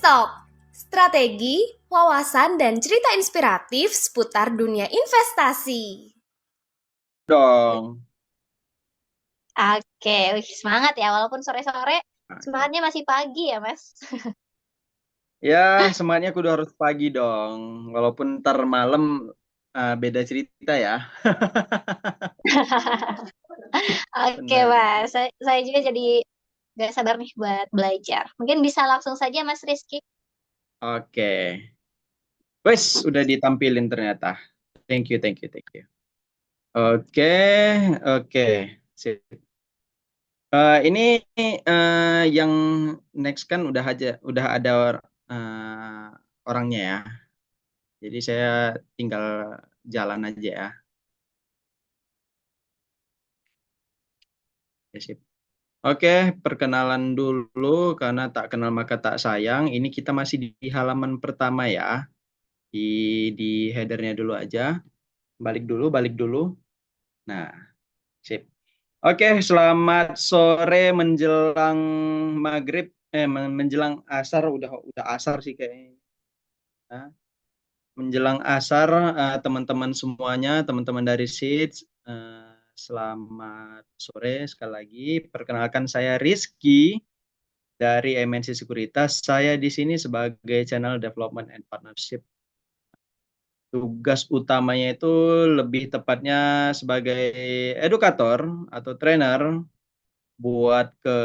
Talk, strategi, wawasan, dan cerita inspiratif seputar dunia investasi. Dong. Oke, wih, semangat ya. Walaupun sore-sore, semangatnya masih pagi ya, Mas. Ya, semangatnya kudu harus pagi dong. Walaupun ntar malam beda cerita ya. Oke, Benar. Mas. Saya juga jadi gak sabar nih buat belajar. Mungkin bisa langsung saja, Mas Rizky. Oke. Wes, udah ditampilin ternyata. Thank you, thank you, thank you. Oke, oke. Sip. Ini yang next kan udah ada eh, orangnya ya. Jadi saya tinggal jalan aja ya. Ya, sip. Oke, perkenalan dulu karena tak kenal maka tak sayang. Ini kita masih di halaman pertama ya. Di di headernya dulu aja. Balik dulu, balik dulu. Nah, sip. Oke, selamat sore menjelang maghrib. Menjelang asar udah asar sih kayaknya. Nah, menjelang asar teman-teman semuanya, teman-teman dari SEEDS, selamat sore sekali lagi. Perkenalkan saya Rizky dari MNC Sekuritas. Saya di sini sebagai Channel Development and Partnership. Tugas utamanya itu lebih tepatnya sebagai edukator atau trainer buat ke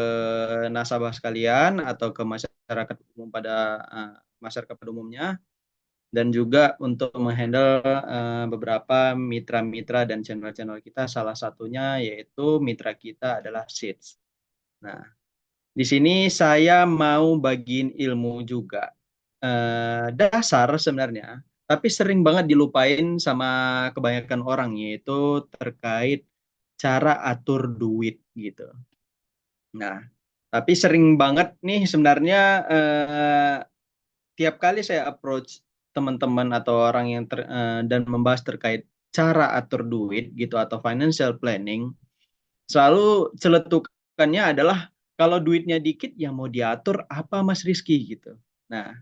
nasabah sekalian atau ke masyarakat umum masyarakat pada umumnya, dan juga untuk menghandle beberapa mitra-mitra dan channel-channel kita. Salah satunya yaitu mitra kita adalah SEEDS. Nah, di sini saya mau bagiin ilmu juga. Dasar sebenarnya, tapi sering banget dilupain sama kebanyakan orang, yaitu terkait cara atur duit gitu. Nah, tapi sering banget nih sebenarnya tiap kali saya approach teman-teman atau orang yang dan membahas terkait cara atur duit gitu atau financial planning, selalu celetukannya adalah kalau duitnya dikit yang mau diatur apa Mas Rizky gitu. Nah,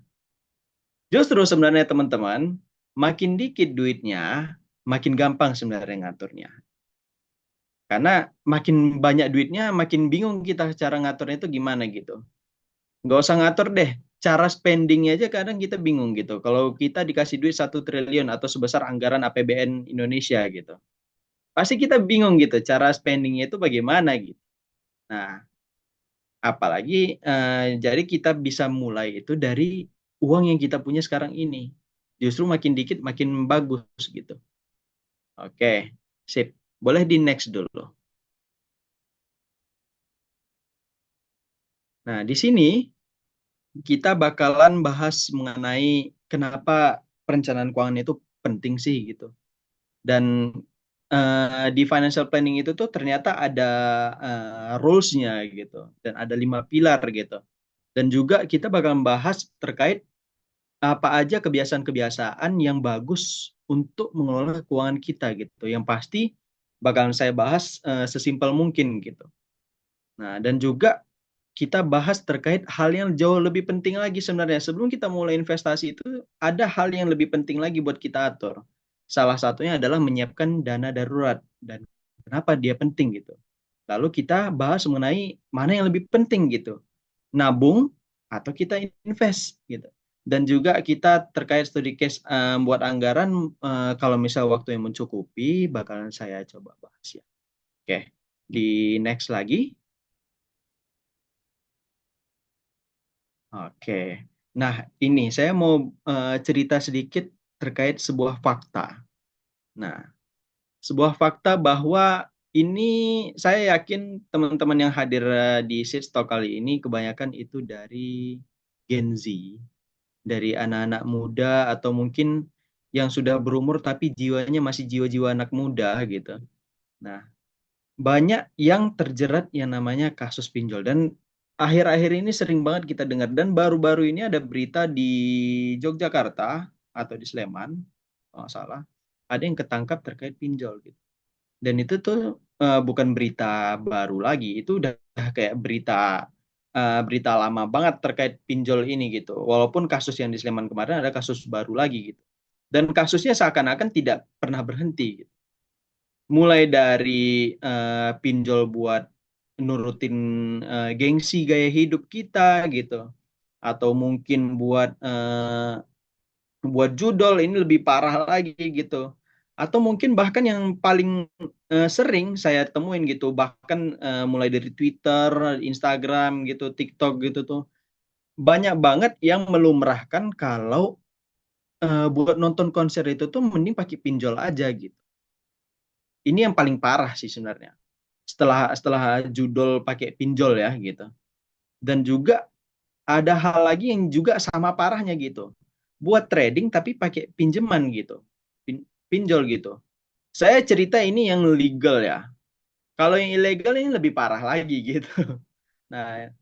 justru sebenarnya teman-teman, makin dikit duitnya, makin gampang sebenarnya ngaturnya. Karena makin banyak duitnya, makin bingung kita cara ngaturnya itu gimana gitu. Nggak usah ngatur deh, cara spendingnya aja kadang kita bingung gitu. Kalau kita dikasih duit 1 triliun atau sebesar anggaran APBN Indonesia gitu. Pasti kita bingung gitu, cara spendingnya itu bagaimana gitu. Nah, apalagi jadi kita bisa mulai itu dari uang yang kita punya sekarang ini. Justru makin dikit makin bagus gitu. Oke, sip. Boleh di next dulu. Nah, di sini kita bakalan bahas mengenai kenapa perencanaan keuangan itu penting sih gitu. Dan di financial planning itu tuh ternyata ada rules-nya gitu. Dan ada 5 pilar gitu. Dan juga kita bakal membahas terkait apa aja kebiasaan-kebiasaan yang bagus untuk mengelola keuangan kita gitu. Yang pasti bakalan saya bahas sesimpel mungkin gitu. Nah, dan juga kita bahas terkait hal yang jauh lebih penting lagi sebenarnya. Sebelum kita mulai investasi itu ada hal yang lebih penting lagi buat kita atur. Salah satunya adalah menyiapkan dana darurat dan kenapa dia penting gitu. Lalu kita bahas mengenai mana yang lebih penting gitu. Nabung atau kita invest gitu. Dan juga kita terkait studi case buat anggaran, kalau misal waktu yang mencukupi bakalan saya coba bahas ya. Oke, di next lagi. Oke. Nah, ini saya mau cerita sedikit terkait sebuah fakta. Nah, sebuah fakta bahwa ini saya yakin teman-teman yang hadir di Seeds Talk kali ini kebanyakan itu dari Gen Z, dari anak-anak muda atau mungkin yang sudah berumur tapi jiwanya masih jiwa-jiwa anak muda gitu. Nah, banyak yang terjerat yang namanya kasus pinjol, dan akhir-akhir ini sering banget kita dengar, dan baru-baru ini ada berita di Yogyakarta atau di Sleman kalau nggak salah ada yang ketangkap terkait pinjol gitu. Dan itu tuh bukan berita baru lagi, itu udah kayak berita berita lama banget terkait pinjol ini gitu. Walaupun kasus yang di Sleman kemarin ada kasus baru lagi gitu. Dan kasusnya seakan-akan tidak pernah berhenti gitu. Mulai dari pinjol buat nurutin gengsi gaya hidup kita gitu, atau mungkin buat judol ini lebih parah lagi gitu, atau mungkin bahkan yang paling sering saya temuin gitu, bahkan mulai dari Twitter, Instagram gitu, TikTok gitu tuh banyak banget yang melumrahkan kalau buat nonton konser itu tuh mending pakai pinjol aja gitu. Ini yang paling parah sih sebenarnya. Setelah judul pakai pinjol ya gitu. Dan juga ada hal lagi yang juga sama parahnya gitu. Buat trading tapi pakai pinjaman gitu. Pinjol gitu. Saya cerita ini yang legal ya. Kalau yang ilegal ini lebih parah lagi gitu. Nah,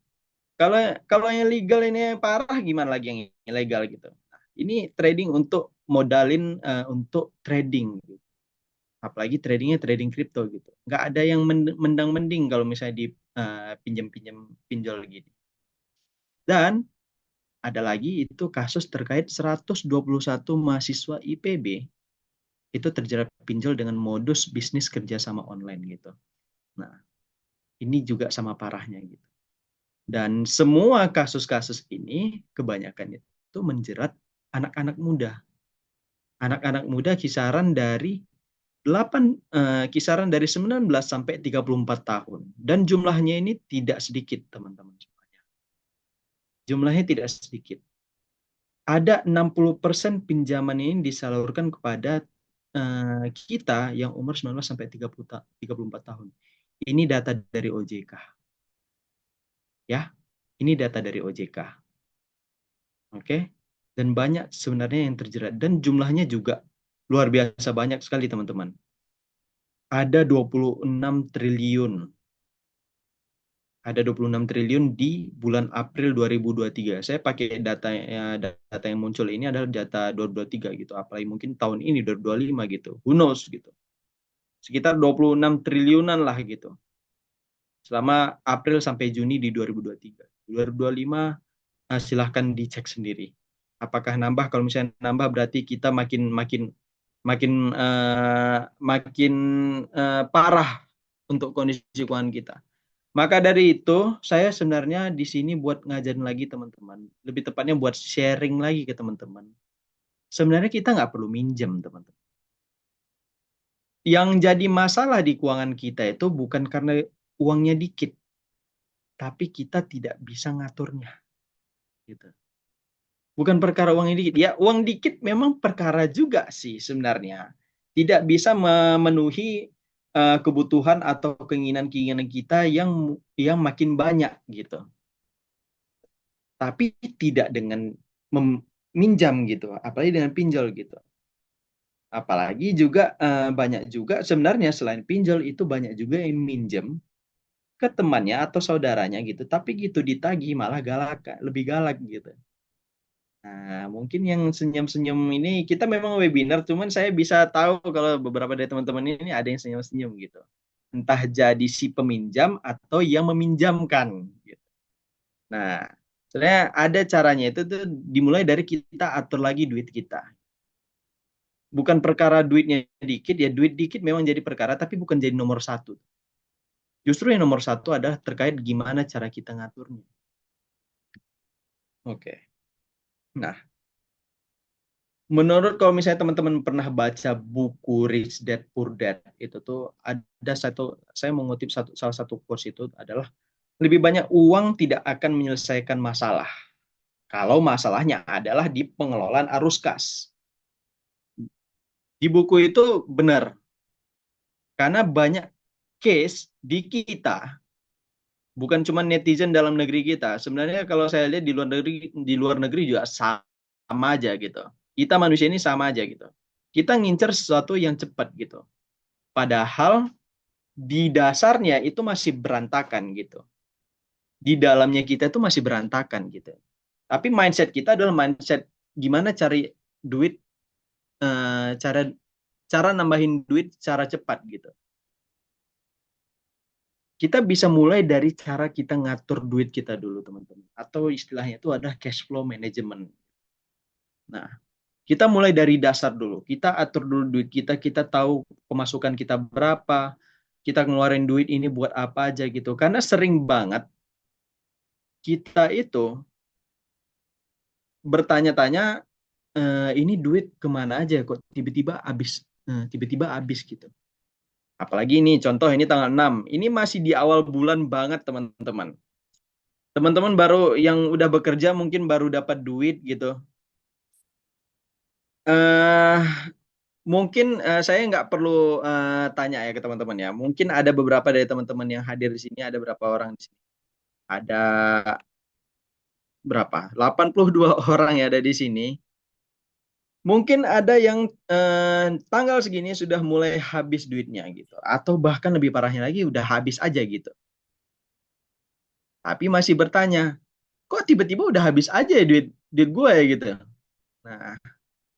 kalau kalau yang legal ini parah, gimana lagi yang ilegal gitu. Nah, ini trading untuk modalin untuk trading gitu. Apalagi tradingnya trading kripto gitu. Nggak ada yang mendang-mending kalau misalnya di pinjam-pinjam pinjol gini. Dan ada lagi itu kasus terkait 121 mahasiswa IPB itu terjerat pinjol dengan modus bisnis kerjasama online gitu. Nah, ini juga sama parahnya gitu. Dan semua kasus-kasus ini kebanyakan itu menjerat anak-anak muda. Anak-anak muda kisaran dari 19 sampai 34 tahun. Dan jumlahnya ini tidak sedikit, teman-teman. Jumlahnya tidak sedikit. Ada 60% pinjaman ini disalurkan kepada kita yang umur 19 sampai 34 tahun. Ini data dari OJK. Ya, ini data dari OJK. Oke. Dan banyak sebenarnya yang terjerat dan jumlahnya juga luar biasa banyak sekali, teman-teman. Ada 26 triliun. Ada 26 triliun di bulan April 2023. Saya pakai data yang muncul ini adalah data 2023 gitu. Apalagi mungkin tahun ini 2025 gitu. Who knows gitu. Sekitar 26 triliunan lah gitu. Selama April sampai Juni di 2023. 2025 silahkan dicek sendiri. Apakah nambah? Kalau misalnya nambah berarti kita makin makin makin makin parah untuk kondisi keuangan kita. Maka dari itu, saya sebenarnya di sini buat ngajarin lagi teman-teman. Lebih tepatnya buat sharing lagi ke teman-teman. Sebenarnya kita nggak perlu minjem, teman-teman. Yang jadi masalah di keuangan kita itu bukan karena uangnya dikit, tapi kita tidak bisa ngaturnya. Gitu. Bukan perkara uangnya dikit. Ya, uang dikit memang perkara juga sih sebenarnya. Tidak bisa memenuhi kebutuhan atau keinginan-keinginan kita yang makin banyak gitu. Tapi tidak dengan meminjam gitu, apalagi dengan pinjol gitu. Apalagi juga banyak juga sebenarnya selain pinjol itu banyak juga yang minjem ke temannya atau saudaranya gitu, tapi gitu ditagih malah lebih galak gitu. Nah, mungkin yang senyum-senyum ini kita memang webinar, cuman saya bisa tahu kalau beberapa dari teman-teman ini ada yang senyum-senyum gitu. Entah jadi si peminjam atau yang meminjamkan gitu. Nah, sebenarnya ada caranya itu tuh dimulai dari kita atur lagi duit kita. Bukan perkara duitnya dikit ya, duit dikit memang jadi perkara, tapi bukan jadi nomor satu. Justru yang nomor satu adalah terkait gimana cara kita ngaturnya. Oke. Nah, menurut kalau misalnya teman-teman pernah baca buku Rich Dad Poor Dad, itu tuh ada saya mengutip salah satu quotes itu adalah lebih banyak uang tidak akan menyelesaikan masalah. Kalau masalahnya adalah di pengelolaan arus kas. Di buku itu benar. Karena banyak case di kita, bukan cuma netizen dalam negeri kita. Sebenarnya kalau saya lihat di luar negeri juga sama aja gitu. Kita manusia ini sama aja gitu. Kita ngincer sesuatu yang cepat gitu. Padahal di dasarnya itu masih berantakan gitu. Di dalamnya kita itu masih berantakan gitu. Tapi mindset kita adalah mindset gimana cari duit, cara nambahin duit secara cepat gitu. kita bisa mulai dari cara kita ngatur duit kita dulu, teman-teman. Atau istilahnya itu adalah cash flow management. Nah, kita mulai dari dasar dulu. Kita atur dulu duit kita, kita tahu pemasukan kita berapa, kita ngeluarin duit ini buat apa aja gitu. Karena sering banget kita itu bertanya-tanya, ini duit kemana aja kok tiba-tiba habis gitu. Apalagi ini contoh ini tanggal 6. Ini masih di awal bulan banget, teman-teman. Teman-teman baru yang udah bekerja mungkin baru dapat duit gitu. eh Mungkin saya nggak perlu tanya ya ke teman-teman ya. Mungkin ada beberapa dari teman-teman yang hadir di sini, ada berapa orang di sini? Ada berapa? 82 orang ya ada di sini. Mungkin ada yang tanggal segini sudah mulai habis duitnya gitu. Atau bahkan lebih parahnya lagi udah habis aja gitu. Tapi masih bertanya, kok tiba-tiba udah habis aja ya duit duit gue ya gitu. Nah,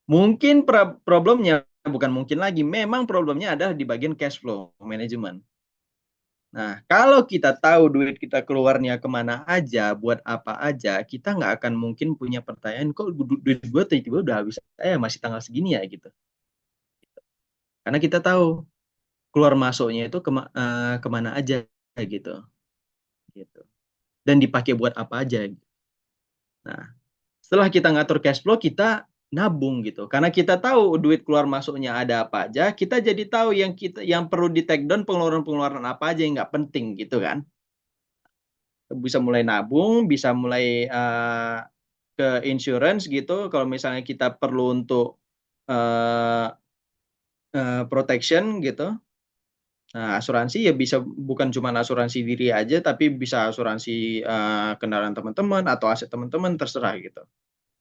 mungkin problemnya bukan mungkin lagi, memang problemnya adalah di bagian cash flow management. Nah, kalau kita tahu duit kita keluarnya kemana aja, buat apa aja, kita nggak akan mungkin punya pertanyaan, kok duit gue tiba-tiba udah habis, masih tanggal segini ya gitu. Karena kita tahu keluar masuknya itu kemana aja gitu, gitu. Dan dipakai buat apa aja. Nah, setelah kita ngatur cash flow, kita nabung gitu. Karena kita tahu duit keluar masuknya ada apa aja, kita jadi tahu yang perlu di take down pengeluaran-pengeluaran apa aja yang nggak penting gitu kan. Bisa mulai nabung, bisa mulai ke insurance gitu. Kalau misalnya kita perlu untuk uh, protection gitu. Nah, asuransi ya bisa bukan cuma asuransi diri aja, tapi bisa asuransi kendaraan teman-teman atau aset teman-teman terserah gitu.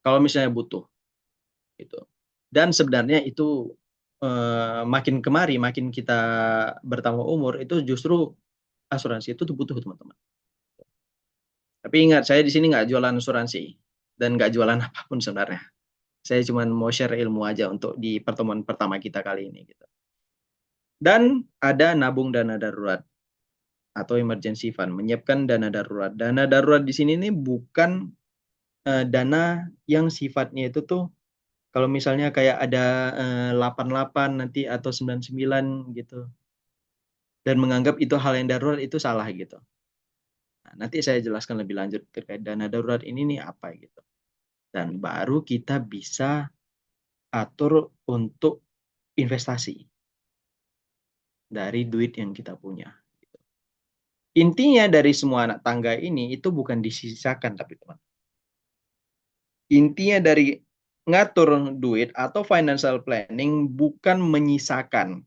Kalau misalnya butuh gitu. Dan sebenarnya itu makin kemari, makin kita bertambah umur, itu justru asuransi itu tuh butuh teman-teman. Tapi ingat, saya di sini nggak jualan asuransi dan nggak jualan apapun sebenarnya. Saya cuma mau share ilmu aja untuk di pertemuan pertama kita kali ini gitu. Dan ada nabung dana darurat atau emergency fund, menyiapkan dana darurat. Dana darurat di sini nih bukan dana yang sifatnya itu tuh kalau misalnya kayak ada 88 nanti atau 99 gitu dan menganggap itu hal yang darurat itu salah gitu. Nah, nanti saya jelaskan lebih lanjut terkait dana darurat ini nih apa gitu. Dan baru kita bisa atur untuk investasi dari duit yang kita punya. Intinya dari semua anak tangga ini itu bukan disisakan tapi teman. Intinya dari ngatur duit atau financial planning bukan menyisakan,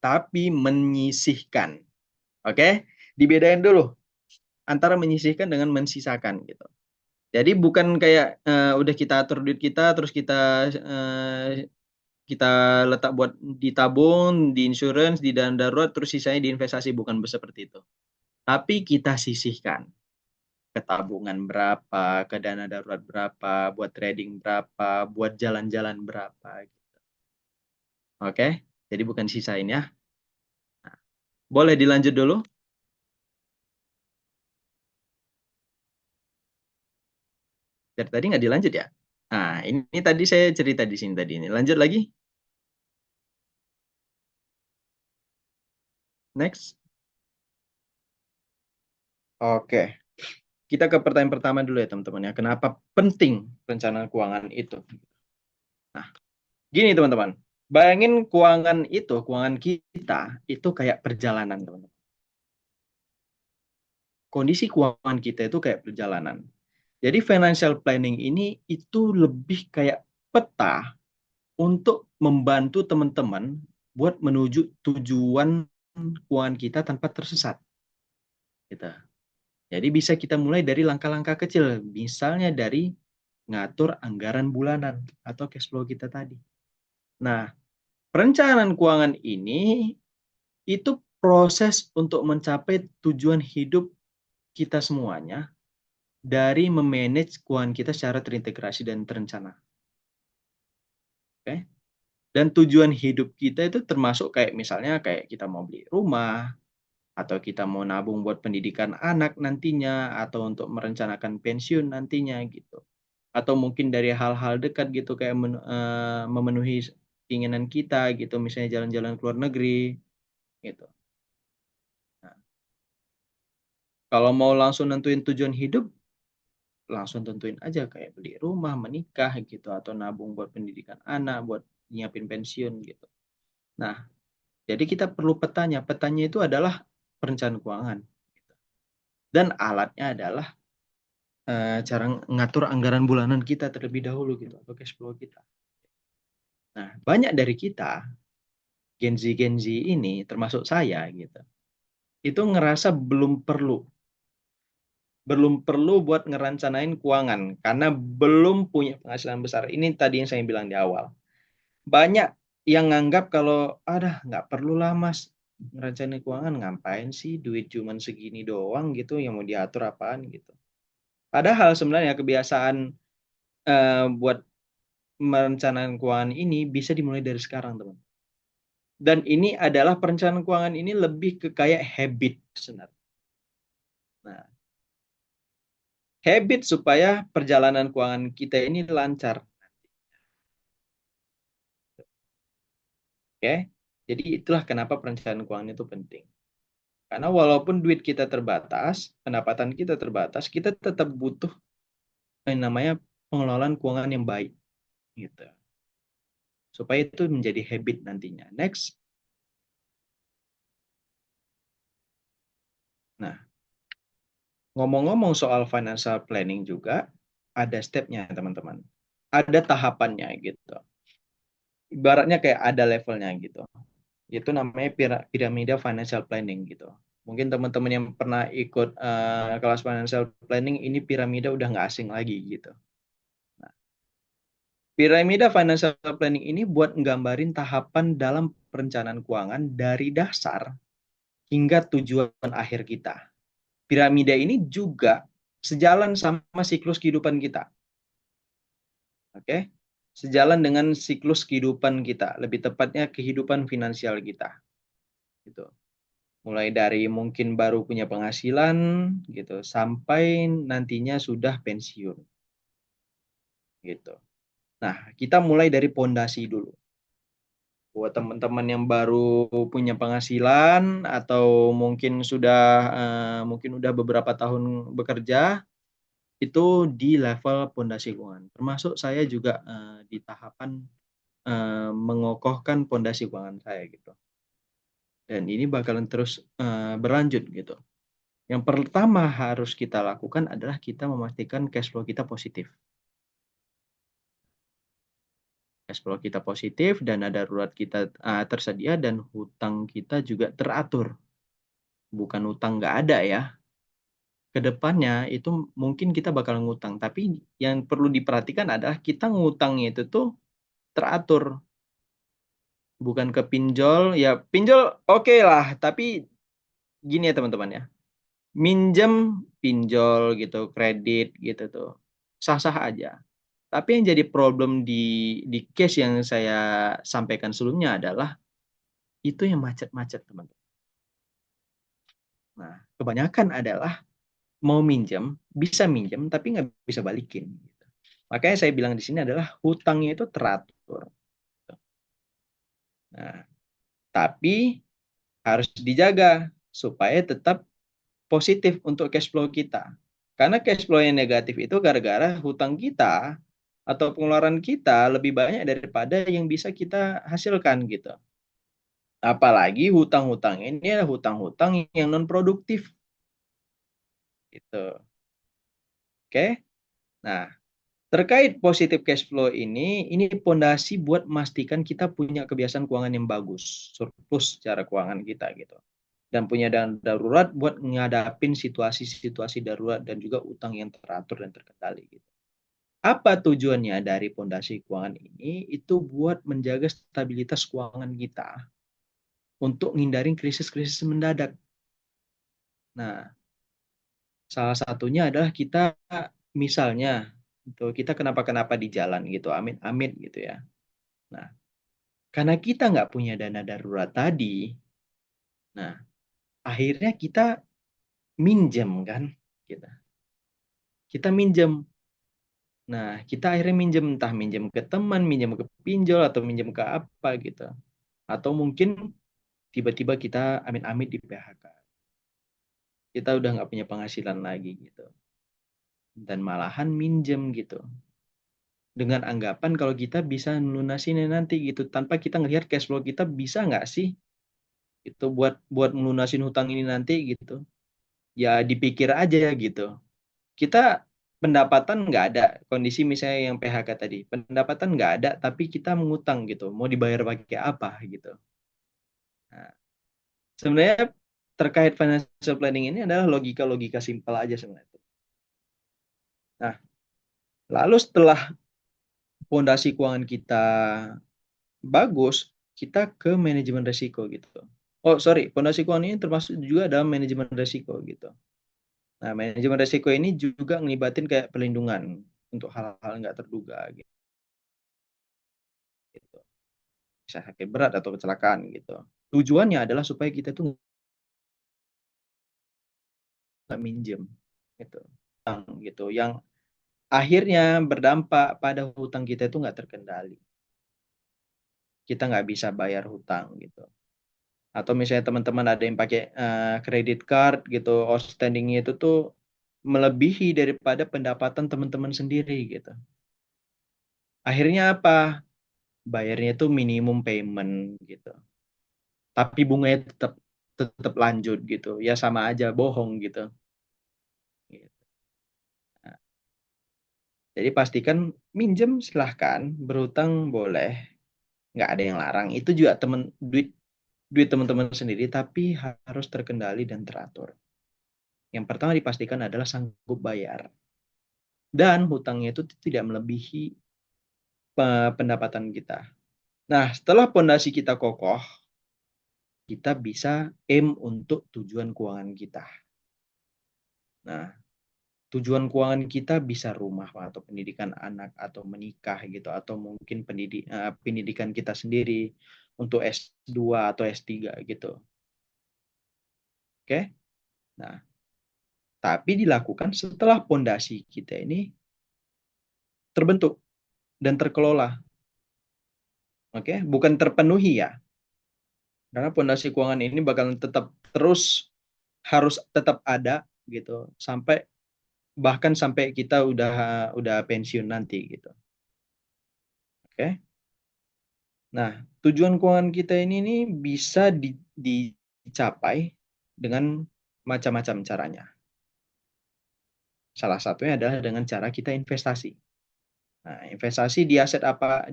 tapi menyisihkan. Oke? Dibedain dulu antara menyisihkan dengan mensisakan gitu. Jadi bukan kayak udah kita atur duit kita terus kita letak buat ditabung, di insurance, di dana darurat, terus sisanya diinvestasi, bukan seperti itu. Tapi kita sisihkan ke tabungan berapa, ke dana darurat berapa, buat trading berapa, buat jalan-jalan berapa. Gitu. Oke, jadi bukan sisain ya. Nah, boleh dilanjut dulu? Dari tadi nggak dilanjut ya? Nah, ini tadi saya cerita di sini tadi ini. Lanjut lagi. Next. Oke. Kita ke pertanyaan pertama dulu ya teman-teman ya. Kenapa penting perencanaan keuangan itu? Nah, gini teman-teman. Bayangin keuangan kita itu kayak perjalanan teman-teman. Kondisi keuangan kita itu kayak perjalanan. Jadi financial planning ini itu lebih kayak peta untuk membantu teman-teman buat menuju tujuan keuangan kita tanpa tersesat. Gitu. Jadi bisa kita mulai dari langkah-langkah kecil, misalnya dari ngatur anggaran bulanan atau cash flow kita tadi. Nah, perencanaan keuangan ini itu proses untuk mencapai tujuan hidup kita semuanya dari memanage keuangan kita secara terintegrasi dan terencana. Oke? Dan tujuan hidup kita itu termasuk kayak misalnya kayak kita mau beli rumah, atau kita mau nabung buat pendidikan anak nantinya, atau untuk merencanakan pensiun nantinya gitu. Atau mungkin dari hal-hal dekat gitu kayak memenuhi keinginan kita gitu, misalnya jalan-jalan ke luar negeri gitu. Nah, kalau mau langsung nentuin tujuan hidup, langsung tentuin aja kayak beli rumah, menikah gitu, atau nabung buat pendidikan anak, buat nyiapin pensiun gitu. Nah, jadi kita perlu petanya. Petanya itu adalah perencanaan keuangan. Dan alatnya adalah cara ngatur anggaran bulanan kita terlebih dahulu gitu, atau cash flow kita. Nah, banyak dari kita, Gen Z ini, termasuk saya gitu, itu ngerasa belum perlu buat ngerancanain keuangan karena belum punya penghasilan besar. Ini tadi yang saya bilang di awal. Banyak yang nganggap kalau nggak perlu lah mas ngerancanain keuangan, ngapain sih duit cuman segini doang gitu yang mau diatur apaan gitu. Padahal sebenarnya kebiasaan buat merencanakan keuangan ini bisa dimulai dari sekarang teman. Dan ini adalah perencanaan keuangan ini lebih ke kayak habit sebenarnya. Nah, habit supaya perjalanan keuangan kita ini lancar. Oke, jadi itulah kenapa perencanaan keuangan itu penting. Karena walaupun duit kita terbatas, pendapatan kita terbatas, kita tetap butuh yang namanya pengelolaan keuangan yang baik, gitu. Supaya itu menjadi habit nantinya. Next. Nah, ngomong-ngomong soal financial planning juga, ada stepnya teman-teman. Ada tahapannya gitu. Ibaratnya kayak ada levelnya gitu. Itu namanya piramida financial planning gitu. Mungkin teman-teman yang pernah ikut kelas financial planning, ini piramida udah nggak asing lagi gitu. Nah, piramida financial planning ini buat nggambarin tahapan dalam perencanaan keuangan dari dasar hingga tujuan akhir kita. Piramida ini juga sejalan sama siklus kehidupan kita. Oke? Sejalan dengan siklus kehidupan kita, lebih tepatnya kehidupan finansial kita. Gitu. Mulai dari mungkin baru punya penghasilan gitu sampai nantinya sudah pensiun. Gitu. Nah, kita mulai dari pondasi dulu. Buat teman-teman yang baru punya penghasilan atau mungkin udah beberapa tahun bekerja, itu di level pondasi keuangan. Termasuk saya juga di tahapan mengokohkan pondasi keuangan saya gitu. Dan ini bakalan terus berlanjut gitu. Yang pertama harus kita lakukan adalah kita memastikan cash flow kita positif. Cash flow kita positif, dana darurat kita tersedia, dan hutang kita juga teratur. Bukan hutang nggak ada ya. Kedepannya itu mungkin kita bakal ngutang, tapi yang perlu diperhatikan adalah kita ngutangnya itu tuh teratur. Bukan ke pinjol, ya pinjol oke lah, tapi gini ya teman-teman ya. Minjem, pinjol gitu, kredit gitu tuh. Sah-sah aja. Tapi yang jadi problem di case yang saya sampaikan sebelumnya adalah itu yang macet-macet, teman-teman. Nah, kebanyakan adalah mau minjem, bisa minjem, tapi nggak bisa balikin. Gitu. Makanya saya bilang di sini adalah hutangnya itu teratur. Nah, tapi harus dijaga supaya tetap positif untuk cash flow kita. Karena cash flow yang negatif itu gara-gara hutang kita atau pengeluaran kita lebih banyak daripada yang bisa kita hasilkan gitu. Apalagi hutang-hutang ini adalah hutang-hutang yang non produktif gitu. Oke. Nah, terkait positif cash flow ini pondasi buat memastikan kita punya kebiasaan keuangan yang bagus, surplus secara keuangan kita gitu. Dan punya dana darurat buat ngadapin situasi-situasi darurat dan juga utang yang teratur dan terkendali gitu. Apa tujuannya dari pondasi keuangan ini? Itu buat menjaga stabilitas keuangan kita untuk menghindari krisis-krisis mendadak. Nah, salah satunya adalah kita misalnya itu kita kenapa-kenapa di jalan gitu, amit-amit gitu ya. Nah, karena kita nggak punya dana darurat tadi, nah akhirnya kita minjem kan, kita minjem. Nah, kita akhirnya minjem, entah minjem ke teman, minjem ke pinjol, atau minjem ke apa gitu. Atau mungkin tiba-tiba kita amit-amit di PHK. Kita udah nggak punya penghasilan lagi gitu. Dan malahan minjem gitu. Dengan anggapan kalau kita bisa lunasinnya nanti gitu. Tanpa kita ngelihat cash flow kita bisa nggak sih itu buat melunasin hutang ini nanti gitu. Ya dipikir aja gitu. Kita pendapatan nggak ada, kondisi misalnya yang PHK tadi, pendapatan nggak ada, tapi kita mengutang gitu, mau dibayar pakai apa gitu. Nah, sebenarnya terkait financial planning ini adalah logika-logika simpel aja sebenarnya. Nah, lalu setelah fondasi keuangan kita bagus, kita ke manajemen risiko gitu. Oh, sorry, fondasi keuangan ini termasuk juga dalam manajemen risiko gitu. Nah, manajemen risiko ini juga ngelibatin kayak perlindungan untuk hal-hal nggak terduga gitu. Bisa sakit berat atau kecelakaan gitu. Tujuannya adalah supaya kita tuh nggak minjem gitu, gitu. Yang akhirnya berdampak pada hutang kita itu nggak terkendali. Kita nggak bisa bayar hutang gitu. Atau misalnya teman-teman ada yang pakai credit card gitu, outstandingnya itu tuh melebihi daripada pendapatan teman-teman sendiri gitu. Akhirnya apa? Bayarnya itu minimum payment gitu. Tapi bunganya tetap tetap lanjut gitu. Ya sama aja bohong gitu. Nah, jadi pastikan minjem silahkan, berhutang boleh, nggak ada yang larang. Itu juga duit duit teman-teman sendiri, tapi harus terkendali dan teratur. Yang pertama dipastikan adalah sanggup bayar dan hutangnya itu tidak melebihi pendapatan kita. Nah, setelah pondasi kita kokoh, kita bisa aim untuk tujuan keuangan kita. Nah, tujuan keuangan kita bisa rumah atau pendidikan anak atau menikah gitu atau mungkin pendidikan kita sendiri untuk S2 atau S3 gitu. Oke? Nah, tapi dilakukan setelah pondasi kita ini terbentuk dan terkelola. Oke? Bukan terpenuhi ya. Karena pondasi keuangan ini bakal tetap terus harus tetap ada gitu sampai bahkan sampai kita udah pensiun nanti gitu. Oke? Nah, tujuan keuangan kita ini nih bisa dicapai dengan macam-macam caranya. Salah satunya adalah dengan cara kita investasi. Nah, investasi di aset apa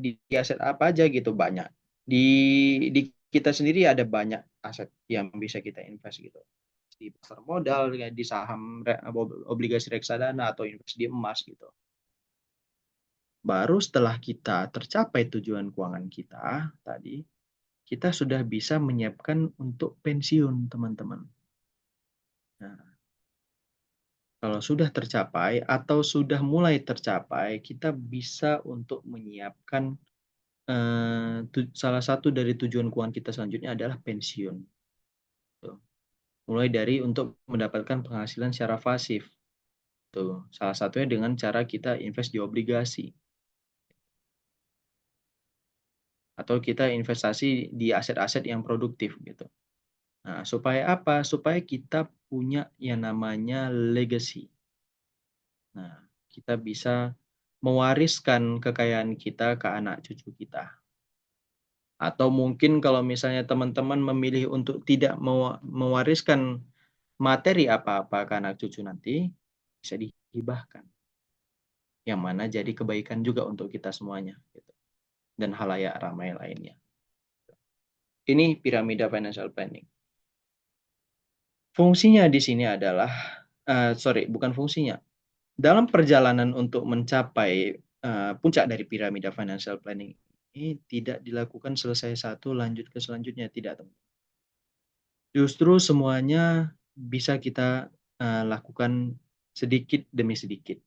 aja gitu banyak. Di kita sendiri ada banyak aset yang bisa kita invest gitu. Di pasar modal, di saham, obligasi reksadana atau invest di emas gitu. Baru setelah kita tercapai tujuan keuangan kita tadi, kita sudah bisa menyiapkan untuk pensiun, teman-teman. Nah, kalau sudah tercapai atau sudah mulai tercapai, kita bisa untuk menyiapkan salah satu dari tujuan keuangan kita selanjutnya adalah pensiun. Tuh. Mulai dari untuk mendapatkan penghasilan secara pasif. Tuh. Salah satunya dengan cara kita invest di obligasi. Atau kita investasi di aset-aset yang produktif gitu. Nah, supaya apa? Supaya kita punya yang namanya legacy. Nah, kita bisa mewariskan kekayaan kita ke anak cucu kita. Atau mungkin kalau misalnya teman-teman memilih untuk tidak mewariskan materi apa-apa ke anak cucu nanti, bisa dihibahkan. Yang mana jadi kebaikan juga untuk kita semuanya. Gitu. Dan halayak ramai lainnya. Ini piramida financial planning. Fungsinya di sini adalah, bukan fungsinya. Dalam perjalanan untuk mencapai puncak dari piramida financial planning ini tidak dilakukan selesai satu lanjut ke selanjutnya, tidak teman. Justru semuanya bisa kita lakukan sedikit demi sedikit.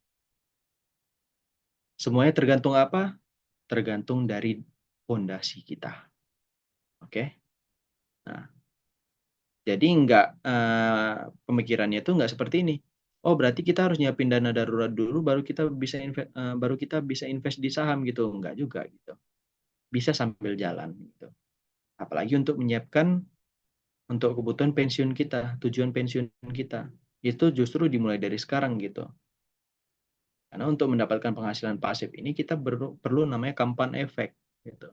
Semuanya tergantung apa? Tergantung dari fondasi kita. Oke? Nah, Jadi pemikirannya itu nggak seperti ini. Oh, berarti kita harus nyiapin dana darurat dulu baru kita bisa invest di saham gitu. Enggak juga gitu. Bisa sambil jalan gitu. Apalagi untuk menyiapkan untuk kebutuhan pensiun kita, tujuan pensiun kita. Itu justru dimulai dari sekarang gitu. Karena untuk mendapatkan penghasilan pasif ini kita perlu namanya compound effect gitu.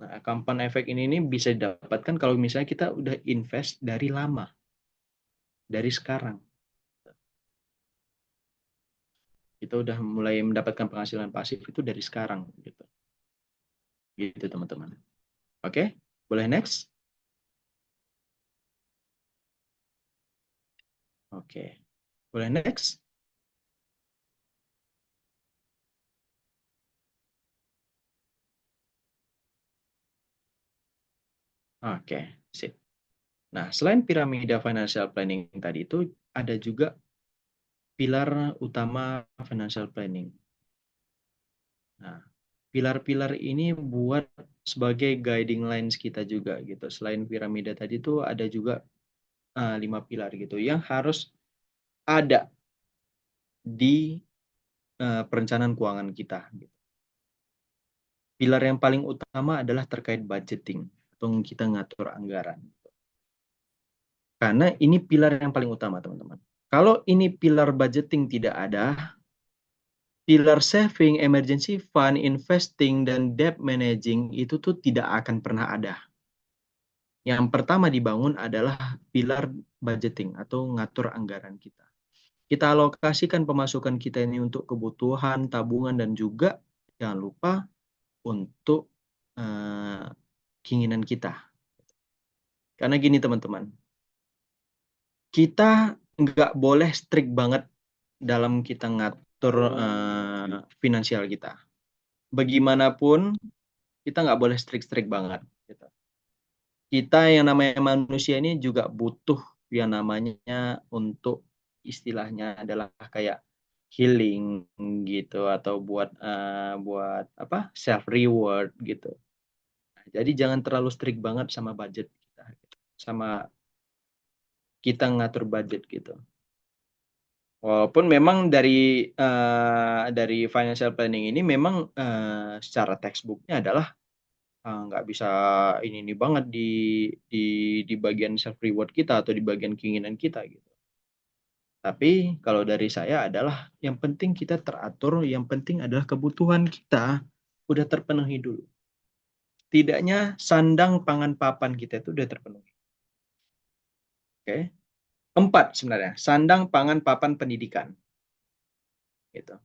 Nah, compound effect ini bisa didapatkan kalau misalnya kita udah invest dari lama, dari sekarang. Kita udah mulai mendapatkan penghasilan pasif itu dari sekarang gitu. Gitu teman-teman. Oke, boleh next? Oke. Boleh next? Oke, sip. Nah, selain piramida financial planning tadi itu ada juga pilar utama financial planning. Nah, pilar-pilar ini buat sebagai guiding lines kita juga gitu. Selain piramida tadi itu ada juga 5 pilar gitu yang harus ada di perencanaan keuangan kita. Gitu. Pilar yang paling utama adalah terkait budgeting atau kita ngatur anggaran. Karena ini pilar yang paling utama, teman-teman. Kalau ini pilar budgeting tidak ada, pilar saving, emergency fund, investing, dan debt managing itu tuh tidak akan pernah ada. Yang pertama dibangun adalah pilar budgeting atau ngatur anggaran kita. Kita alokasikan pemasukan kita ini untuk kebutuhan, tabungan, dan juga jangan lupa untuk keinginan kita. Karena gini teman-teman, kita nggak boleh strict banget dalam kita ngatur finansial kita. Bagaimanapun, kita nggak boleh strict banget. Gitu. Kita yang namanya manusia ini juga butuh yang namanya untuk istilahnya adalah kayak healing gitu atau buat apa self reward gitu. Jadi jangan terlalu strict banget sama budget kita, gitu. Sama kita ngatur budget gitu. Walaupun memang dari financial planning ini memang secara textbooknya adalah nggak bisa ini banget di bagian self reward kita atau di bagian keinginan kita gitu. Tapi kalau dari saya adalah yang penting kita teratur, yang penting adalah kebutuhan kita udah terpenuhi dulu. Tidaknya sandang pangan papan kita itu udah terpenuhi. Oke. 4 sebenarnya, sandang pangan papan pendidikan. Gitu.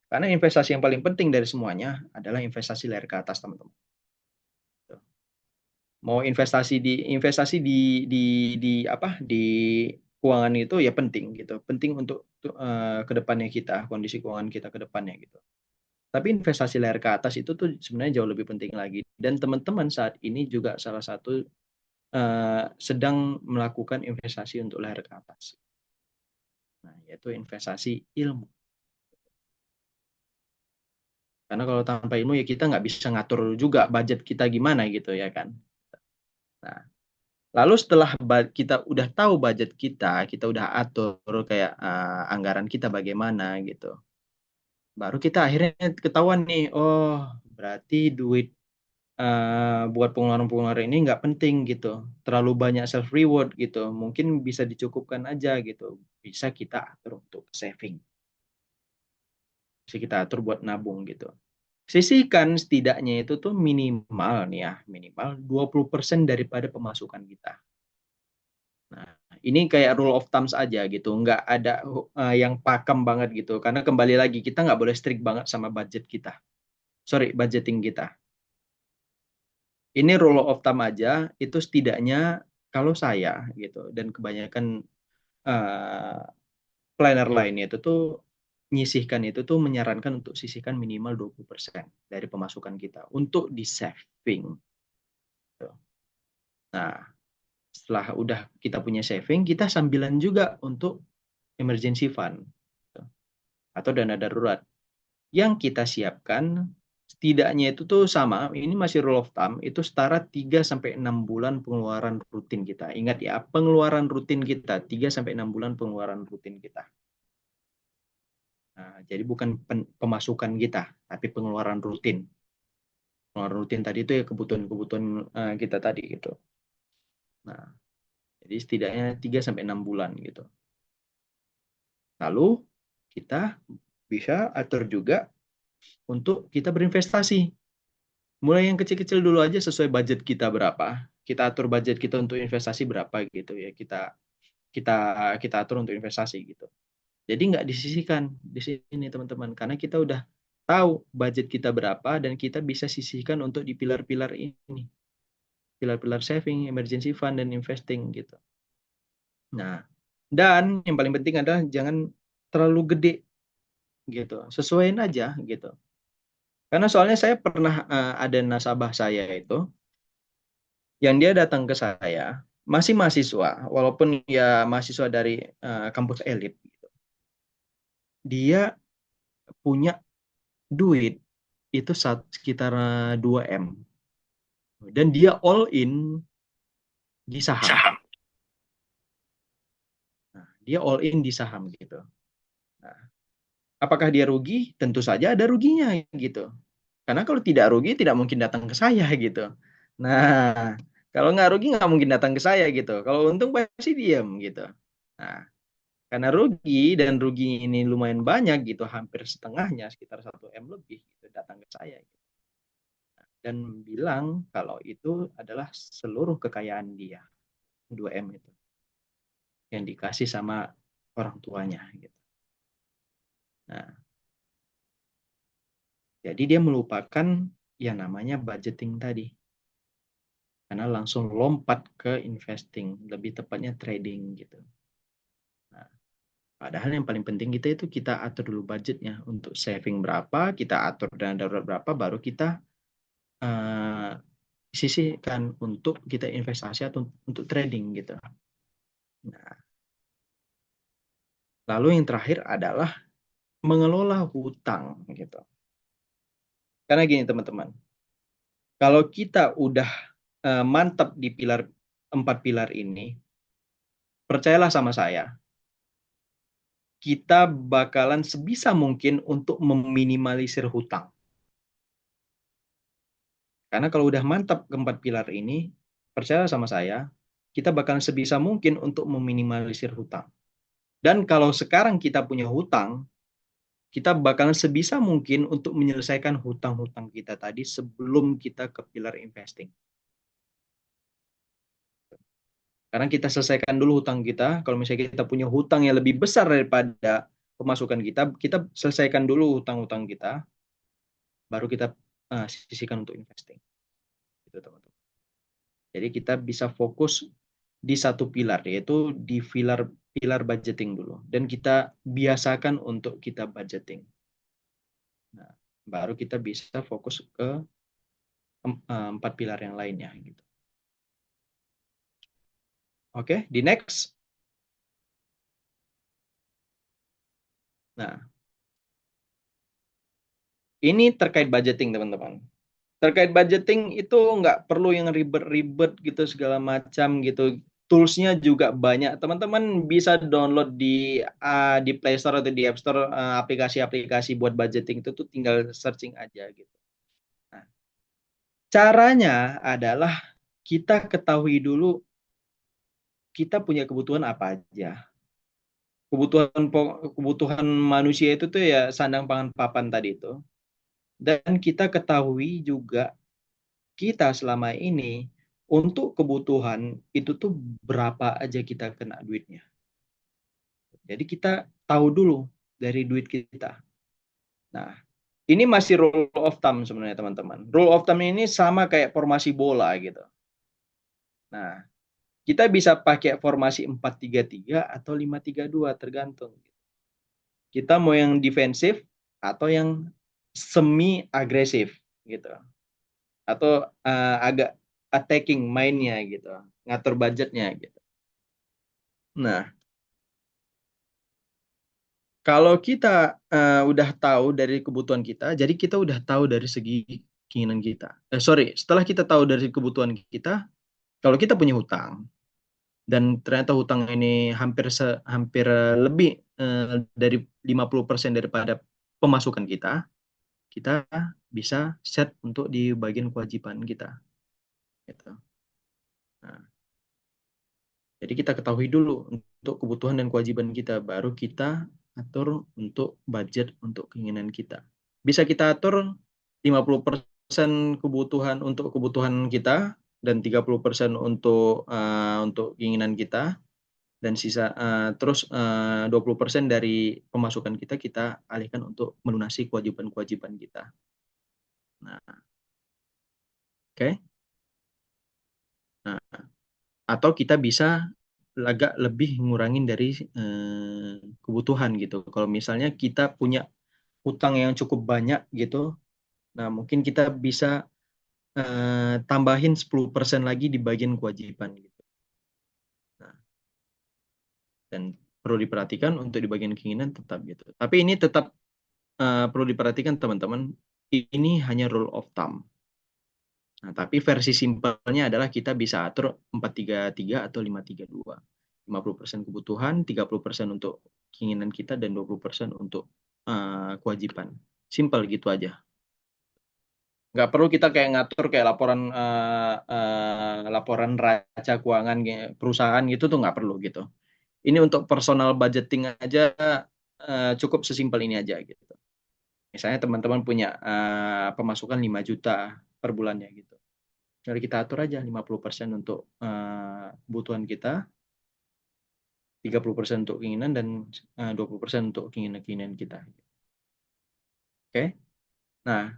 Karena investasi yang paling penting dari semuanya adalah investasi layar ke atas, teman-teman. Mau investasi di keuangan itu ya penting gitu. Penting untuk ke depannya kita, kondisi keuangan kita ke depannya gitu. Tapi investasi layar ke atas itu tuh sebenarnya jauh lebih penting lagi. Dan teman-teman saat ini juga salah satu sedang melakukan investasi untuk layar ke atas. Nah, yaitu investasi ilmu. Karena kalau tanpa ilmu ya kita nggak bisa ngatur juga budget kita gimana gitu ya kan. Nah, lalu setelah kita udah tahu budget kita udah atur kayak anggaran kita bagaimana gitu. Baru kita akhirnya ketahuan nih, oh berarti duit buat pengeluaran-pengeluaran ini nggak penting gitu. Terlalu banyak self reward gitu. Mungkin bisa dicukupkan aja gitu. Bisa kita atur untuk saving. Bisa kita atur buat nabung gitu. Sisihkan setidaknya itu tuh minimal nih ya, minimal 20% daripada pemasukan kita. Nah, ini kayak rule of thumbs aja gitu, nggak ada yang pakem banget gitu. Karena kembali lagi kita nggak boleh strict banget sama budget kita. Sorry, budgeting kita. Ini rule of thumb aja, itu setidaknya kalau saya gitu dan kebanyakan uh, planner lainnya itu tuh nyisihkan itu tuh menyarankan untuk sisihkan minimal 20% dari pemasukan kita untuk di saving. Nah, setelah udah kita punya saving, kita sambilan juga untuk emergency fund atau dana darurat yang kita siapkan setidaknya itu tuh sama, ini masih rule of thumb, itu setara 3-6 bulan pengeluaran rutin kita. Ingat ya, pengeluaran rutin kita, 3-6 bulan pengeluaran rutin kita. Nah, jadi bukan pemasukan kita, tapi pengeluaran rutin. Pengeluaran rutin tadi itu ya kebutuhan-kebutuhan kita tadi gitu. Nah, jadi setidaknya 3-6 bulan gitu. Lalu kita bisa atur juga untuk kita berinvestasi. Mulai yang kecil-kecil dulu aja sesuai budget kita berapa. Kita atur budget kita untuk investasi berapa gitu ya. Kita kita atur untuk investasi gitu. Jadi nggak disisihkan di sini teman-teman, karena kita udah tahu budget kita berapa dan kita bisa sisihkan untuk di pilar-pilar ini. Pilar-pilar saving, emergency fund, dan investing gitu. Nah, dan yang paling penting adalah jangan terlalu gede gitu. Sesuaiin aja gitu. Karena soalnya saya pernah ada nasabah saya itu yang dia datang ke saya masih mahasiswa, walaupun ya mahasiswa dari kampus elit gitu. Dia punya duit itu sekitar 2M dan dia all in di saham. Nah, dia all in di saham gitu. Nah, apakah dia rugi? Tentu saja ada ruginya gitu. Karena kalau tidak rugi tidak mungkin datang ke saya gitu. Nah, kalau nggak rugi nggak mungkin datang ke saya gitu. Kalau untung pasti diam gitu. Nah, karena rugi dan rugi ini lumayan banyak gitu, hampir setengahnya sekitar 1M lebih gitu datang ke saya gitu. Dan bilang kalau itu adalah seluruh kekayaan dia, 2M itu yang dikasih sama orang tuanya gitu. Nah, jadi dia melupakan yang namanya budgeting tadi. Karena langsung lompat ke investing, lebih tepatnya trading gitu. Nah, padahal yang paling penting kita atur dulu budgetnya untuk saving berapa, kita atur dana darurat berapa, baru kita sisihkan untuk kita investasi atau untuk trading gitu. Nah, lalu yang terakhir adalah mengelola hutang gitu. Karena gini teman-teman, kalau kita udah mantap di 4 pilar ini, percayalah sama saya, kita bakalan sebisa mungkin untuk meminimalisir hutang. Karena kalau udah mantap keempat pilar ini, percaya sama saya, kita bakalan sebisa mungkin untuk meminimalisir hutang. Dan kalau sekarang kita punya hutang, kita bakalan sebisa mungkin untuk menyelesaikan hutang-hutang kita tadi sebelum kita ke pilar investing. Karena kita selesaikan dulu hutang kita. Kalau misalnya kita punya hutang yang lebih besar daripada pemasukan kita, kita selesaikan dulu hutang-hutang kita, baru kita sisihkan untuk investing. Gitu, teman-teman. Jadi kita bisa fokus di satu pilar, yaitu di pilar budgeting dulu. Dan kita biasakan untuk kita budgeting. Nah, baru kita bisa fokus ke 4 pilar yang lainnya. Gitu. Oke, di next. Nah, ini terkait budgeting, teman-teman. Terkait budgeting itu nggak perlu yang ribet-ribet gitu segala macam gitu. Toolsnya juga banyak. Teman-teman bisa download di Play Store atau di App Store aplikasi-aplikasi buat budgeting itu tuh tinggal searching aja gitu. Nah, caranya adalah kita ketahui dulu kita punya kebutuhan apa aja. Kebutuhan manusia itu tuh ya sandang pangan papan tadi itu. Dan kita ketahui juga kita selama ini untuk kebutuhan itu tuh berapa aja kita kena duitnya. Jadi kita tahu dulu dari duit kita. Nah, ini masih rule of thumb sebenarnya teman-teman. Rule of thumb ini sama kayak formasi bola gitu. Nah, kita bisa pakai formasi 4-3-3 atau 5-3-2 tergantung. Kita mau yang defensif atau yang semi agresif gitu. Atau agak attacking mainnya gitu, ngatur budgetnya gitu. Nah, Kalau kita udah tahu dari kebutuhan kita, jadi kita udah tahu dari segi keinginan kita. Setelah kita tahu dari kebutuhan kita, kalau kita punya hutang dan ternyata hutang ini hampir lebih dari 50% daripada pemasukan kita, kita bisa set untuk di bagian kewajiban kita. Gitu. Nah, jadi kita ketahui dulu untuk kebutuhan dan kewajiban kita, baru kita atur untuk budget untuk keinginan kita. Bisa kita atur 50% kebutuhan untuk kebutuhan kita dan 30% untuk keinginan kita, dan sisa terus 20% dari pemasukan kita kita alihkan untuk melunasi kewajiban-kewajiban kita. Nah, oke. Nah, atau kita bisa agak lebih ngurangin dari kebutuhan gitu. Kalau misalnya kita punya hutang yang cukup banyak gitu, nah mungkin kita bisa tambahin 10% lagi di bagian kewajiban gitu. Nah, dan perlu diperhatikan untuk di bagian keinginan tetap gitu. Tapi ini tetap perlu diperhatikan teman-teman, ini hanya rule of thumb. Nah, tapi versi simpelnya adalah kita bisa atur 4-3-3 atau 5-3-2. 50% kebutuhan, 30% untuk keinginan kita, dan 20% untuk kewajiban. Simpel gitu aja. Nggak perlu kita kayak ngatur kayak laporan raca keuangan perusahaan gitu tuh nggak perlu gitu. Ini untuk personal budgeting aja cukup sesimpel ini aja gitu. Misalnya teman-teman punya pemasukan 5 juta per bulannya gitu. Jadi kita atur aja 50% untuk kebutuhan kita, 30% untuk keinginan, dan 20% untuk keinginan-keinginan kita. Oke? Nah,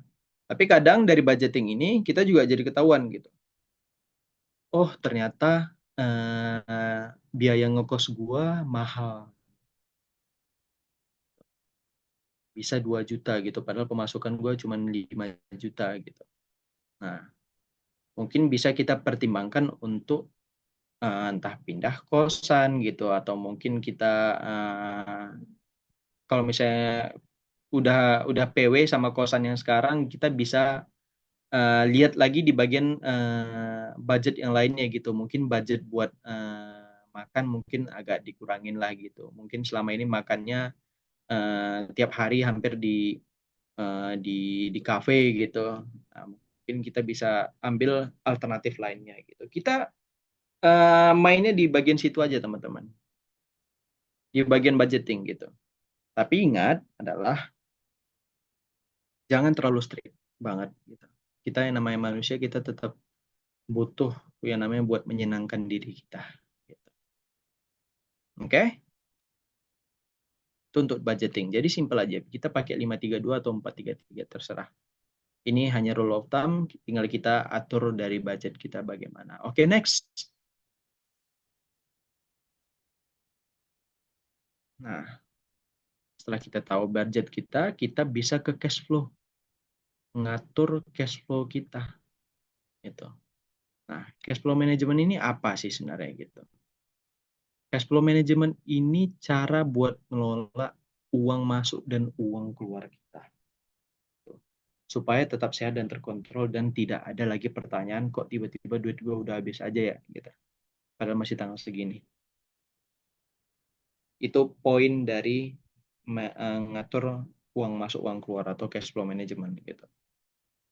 tapi kadang dari budgeting ini kita juga jadi ketahuan gitu. Oh, ternyata biaya ngekos gua mahal. Bisa 2 juta gitu, padahal pemasukan gua cuma 5 juta gitu. Nah, mungkin bisa kita pertimbangkan untuk entah pindah kosan gitu, atau mungkin kita kalau misalnya udah PW sama kosan yang sekarang, kita bisa lihat lagi di bagian budget yang lainnya gitu. Mungkin budget buat makan mungkin agak dikurangin lah gitu. Mungkin selama ini makannya tiap hari hampir di kafe gitu. Nah, mungkin kita bisa ambil alternatif lainnya gitu. Kita mainnya di bagian situ aja teman-teman, di bagian budgeting gitu. Tapi ingat adalah jangan terlalu strict banget gitu. Kita yang namanya manusia, kita tetap butuh yang namanya buat menyenangkan diri kita gitu. Oke? Itu untuk budgeting. Jadi simple aja. Kita pakai 5-3-2 atau 4-3-3 terserah. Ini hanya rule of thumb, tinggal kita atur dari budget kita bagaimana. Oke, next. Nah, setelah kita tahu budget kita bisa ke cash flow. Ngatur cash flow kita. Gitu. Nah, cash flow management ini apa sih sebenarnya gitu? Cash flow management ini cara buat mengelola uang masuk dan uang keluar kita. Supaya tetap sehat dan terkontrol, dan tidak ada lagi pertanyaan kok tiba-tiba duit gue udah habis aja ya gitu. Padahal masih tanggal segini. Itu poin dari ngatur uang masuk uang keluar atau cash flow management gitu.